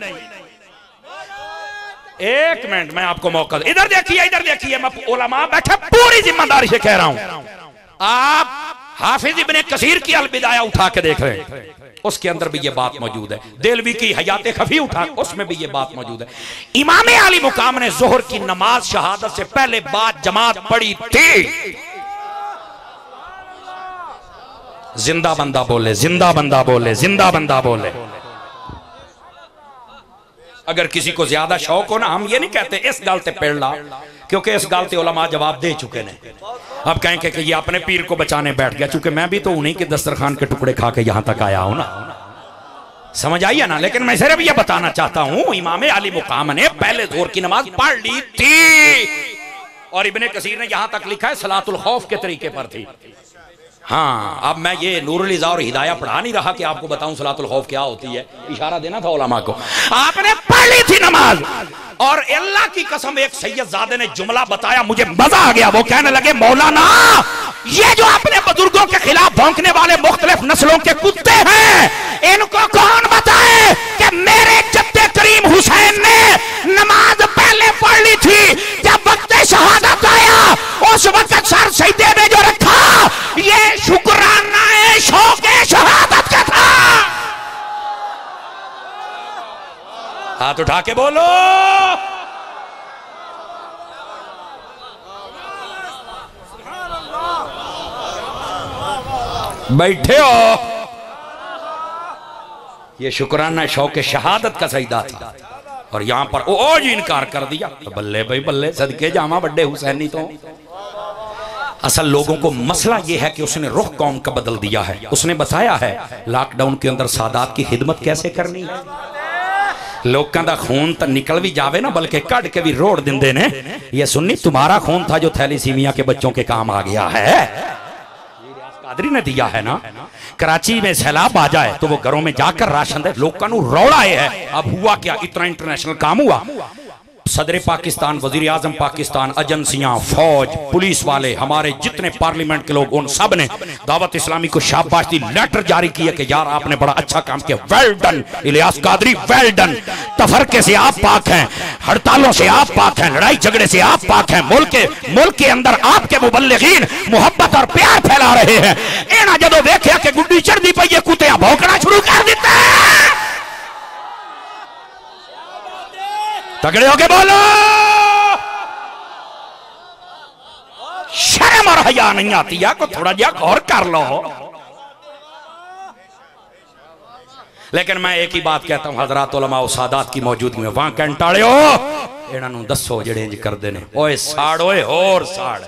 एक मिनट मैं आपको मौका, इधर देखिए मैं उलमा बैठे पूरी जिम्मेदारी से कह रहा हूं। आप हाफिज इब्ने कसीर की अल बिदाया उठा के देख रहे हैं, उसके अंदर भी ये बात मौजूद है। देलवी की हयात खफी उठा, उसमें भी ये बात मौजूद है। इमाम अली मुकाम ने जोहर की नमाज शहादत से पहले बाद जमात पढ़ी थी। जिंदा बंदा बोले, जिंदा बंदा बोले, जिंदा बंदा बोले। अगर किसी को ज्यादा शौक हो ना, हम ये नहीं कहते इस गल ते पेड़ ला, क्योंकि इस गल ते उलमा जवाब दे चुके ने। अब कहेंगे कि ये अपने पीर को बचाने बैठ गया, चूंकि मैं भी तो उन्हीं के दस्तरखान के टुकड़े खा के यहां तक आया हूं ना, समझ आइए ना। लेकिन मैं सिर्फ ये बताना चाहता हूं इमाम अली मुकाम ने पहले जोहर की नमाज पढ़ ली थी, और इब्ने कसीर ने यहां तक लिखा है सलातुल खौफ के तरीके पर थी। हाँ, अब मैं ये नूरुल इज़ा और हिदाया पढ़ा नहीं रहा कि आपको बताऊं सलातुल खौफ क्या होती है, इशारा देना था उलमा को। आपने पढ़ ली थी नमाज और अल्लाह की कसम एक सैयदजादे ने जुमला बताया, मुझे मजा आ गया। वो कहने लगे मौलाना ये जो अपने बुजुर्गों के खिलाफ भौंकने वाले मुख्तलिफ नस्लों के कुत्ते हैं, इनको कौन बताए कि मेरे जद्दे करीम हुसैन ने नमाज पहले पढ़ ली थी, जब वक्त शहादत आया उस वक्त सर सजदे में जो रखा ये शुक्राना शौक़े शहादत का था। हाथ उठा के बोलो। बैठे हो, ये शुक्राना शौक़े शहादत का सजदा था और यहां पर ओ जी इनकार कर दिया। तो बल्ले भाई बल्ले, सदके जामा बड्डे हुसैनी। तो असल लोगों को मसला यह है कि उसने रुख कौम का बदल दिया है। उसने बताया है लॉकडाउन के अंदर सादात की खिदमत कैसे करनी है। लोगों का खून तो निकल भी जावे ना, बल्कि कट के भी रोड़ दिंदे ने। ये सुन्नी तुम्हारा खून था जो थैलीसीमिया के बच्चों के काम आ गया है, कादरी ने दिया है ना। कराची में सैलाब आ जाए तो वो घरों में जाकर राशन दे, लोगों को रौड़ाए है। अब हुआ क्या, इतना इंटरनेशनल काम हुआ। सदर पाकिस्तान, वजीर आजम पाकिस्तान, एजेंसियां, फौज, पुलिस वाले, हमारे जितने पार्लियामेंट के लोग, उन सब ने दावत इस्लामी को शाबाशी लेटर जारी किया कि यार आपने बड़ा अच्छा काम किया, well done Ilyas Qadri, well done. तफरके से आप पाक हैं, हड़तालों से आप पाक हैं, लड़ाई झगड़े से आप पाक हैं। मुल्क के अंदर आपके मुबल्लिगीन मोहब्बत और प्यार फैला रहे हैं। इन्हें जदों देखा कि गुड्डी चढ़ती पई है, कुत्ते भौंकना शुरू कर देते हैं। तगड़े होके बोलो, शर्म और हया नहीं आती है को थोड़ा जा गौर कर लो। लेकिन मैं एक ही बात कहता हूं हजरात उलमा और सादात की मौजूदगी में, वहां कंटालियो इन्हां नूं दसो जेड़े इंज करदे ने, ओए साड़ ओए होर साड़,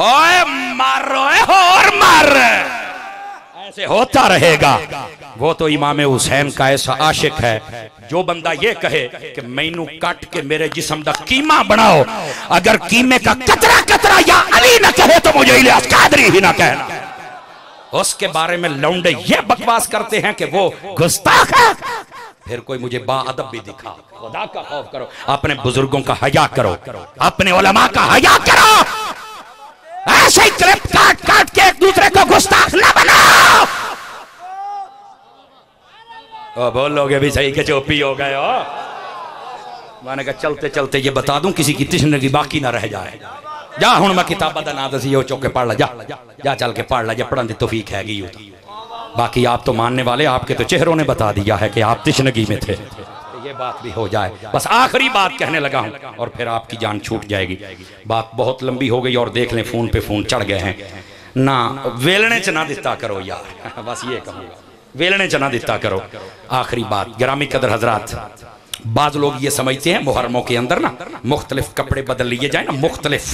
ओए मार ओए होर मार, ऐसे होता रहेगा। वो तो इमाम हुसैन का ऐसा आशिक है, जो बंदा ये कहे कि मैनू काट के मेरे जिस्म दा कीमा बनाओ, अगर कीमे का कतरा कतरा या अली ना कहे तो मुझे इलियास कादरी ही ना कहना। उसके बारे में लौंडे ये बकवास करते हैं कि वो गुस्ताख है। फिर कोई मुझे बाअदब भी दिखा, खुदा का खौफ करो, अपने बुजुर्गों का हया करो, अपने उलमा का हया करो। ऐसे ही क्लिप काट काट के एक दूसरे को गुस्ताख ना बनाओ। बोलोगे भी सही के चोपी हो गए हो। मैंने कहा चलते चलते ये बता दूं, किसी की तिश्नगी बाकी ना रह जाए। जा हुण मैं किताबा दा ना दसी, चौक के पढ़ ला, जा चल के पढ़ ला, जा पढ़न दी तौफीक हैगी। बाकी आप तो मानने वाले, आपके तो चेहरों ने बता दिया है कि आप तिश्नगी में थे। ये बात भी हो जाए, बस आखिरी बात कहने लगा हूं और फिर आपकी जान छूट जाएगी। बात बहुत लंबी हो गई और देख लें फोन पे फोन चढ़ गए हैं ना। वेलने च ना दिता करो यार, बस ये कहूँगा, वेलने च ना दिता करो। आखिरी बात, गिरामी कदर हजरात, बाज लोग ये समझते हैं मुहर्रमों के अंदर ना मुख्तलिफ कपड़े बदल लिए जाए ना, मुख्तलिफ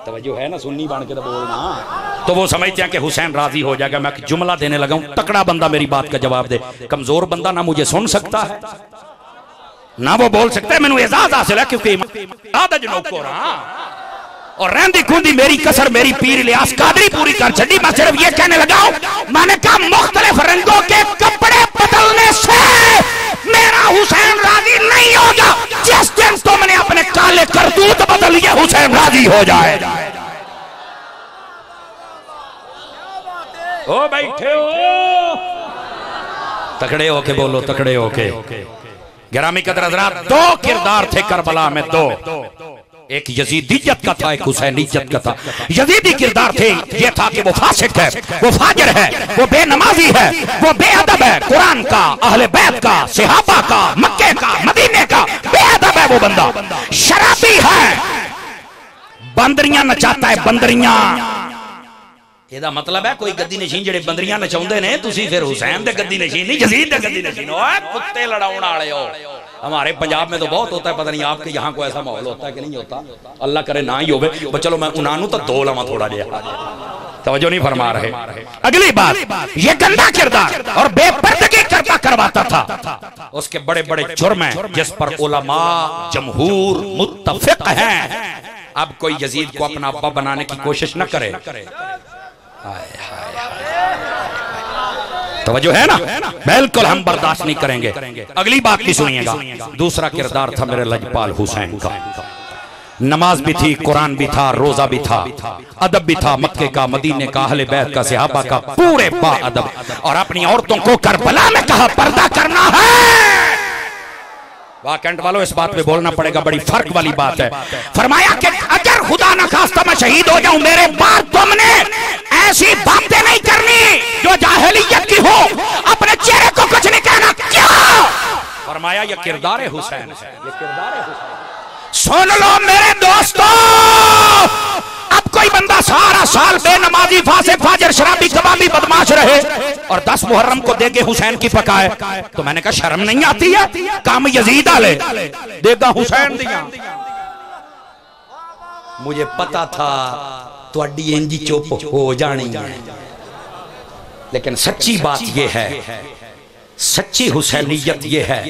तवज्जो है ना, सुन्नी बन के तो बोलना, तो वो समझते हैं कि हुसैन राजी हो जाएगा। मैं जुमला देने लगा हूं, तकड़ा बंदा मेरी बात का जवाब दे। कमजोर बंदा ना मुझे सुन सकता है ना वो बोल सकता है। मैंने एजाज हासिल है क्योंकि और रहंदी खूंदी मेरी कसर मेरी पीर इलियास कादरी पूरी कर छड़ी। मैं सिर्फ ये कहने लगा हूं, मैंने कहा मुख्तलिफ रंगों के कपड़े बदलने से मेरा हुसैन राजी नहीं होगा। जिस दिन तुमने अपने काले करतूत बदल लिए हुसैन राजी हो जाए। ओ बैठे हो, तकड़े होके बोलो, तकड़े होके। गिरामी कदर हज़रात, दो किरदार थे करबला में, दो। एक यजीदियत का था, एक हुसैनियत का था। यजीदी किरदार थे, ये था कि वो फासिक है, वो फाजिर है, वो बेनमाजी है, वो बेअदब है। कुरान का, अहले बैत का, सहाबा का, मक्के का, मदीने का बेअदब है वो बंदा। शराबी है, बंदरियां नचाता है, बंदरियां। ਇਹਦਾ मतलब है कोई गद्दी नशीन ਜਿਹੜੇ ਬੰਦਰੀਆਂ ਨਚਾਉਂਦੇ ਨੇ, ਤੁਸੀਂ फिर हुसैन दे गद्दी नशीन नहीं, यजीद दे गद्दी नशीन। ओए कुत्ते लड़ाउण वाले हो। हमारे पंजाब में तो बहुत होता है, पता नहीं आपके यहाँ को ऐसा माहौल होता है कि नहीं होता, अल्लाह करे ना ही होवे। चलो मैं उन्होंने तो दो लवा थोड़ा जिहा, तवज्जो नहीं फरमा रहे। अगली बात, ये गंदा किरदार और बेपर्दगी करवाता था। उसके बड़े बड़े जुर्म हैं जिस पर उलमा जमहूर मुत्तफिक हैं। अब कोई यजीद को अपना अब्बा बनाने की कोशिश न करे। तवज्जो है ना? बिल्कुल हम बर्दाश्त नहीं करेंगे। अगली बात भी सुनिएगा। दूसरा किरदार था मेरे लजपाल हुसैन का। नमाज भी थी, कुरान भी था, रोजा भी था, अदब भी था, मक्के का, मदीने का, अहले बैत का, सहाबा का, पूरे बा अदब। और अपनी औरतों को करबला में कहा पर्दा करना है। वाह कैंट वालों, इस बात पे बोलना पड़ेगा, बड़ी फर्क वाली बात है। फरमाया कि अगर खुदा न खास्ता मैं शहीद हो जाऊं, मेरे बाद तुमने ऐसी बातें नहीं करनी जो जाहिलियत की हो, अपने चेहरे को कुछ नहीं कहना। क्या फरमाया? ये किरदार हुसैन है, ये किरदार हुसैन। सुन लो मेरे दोस्तों, अब कोई बंदा सारा साल बेनमाजी, फासे, फाजर, शराबी, कबाबी, बदमाश रहे और 10 मुहर्रम को देगे हुसैन की पकाए, तो मैंने कहा शर्म नहीं आती है? काम यजीद आले देगा हुसैन दिया। मुझे पता था तुहाडी इंजी चुप हो जानी है, लेकिन सच्ची बात यह है, सच्ची हुसैनियत यह है,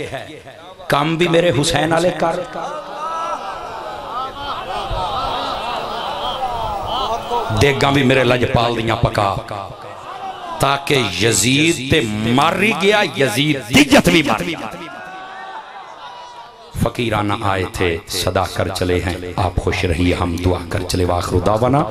काम भी मेरे हुसैन आले कर, देगा भी मेरे लजपाल दियां पका, ताकि यजीद ते मर ही गया, यजीद दी इज्जत भी मर गई। फकीराना आए थे, सदा कर चले हैं, आप खुश रहिए, हम दुआ कर चले। वाखिर दावाना।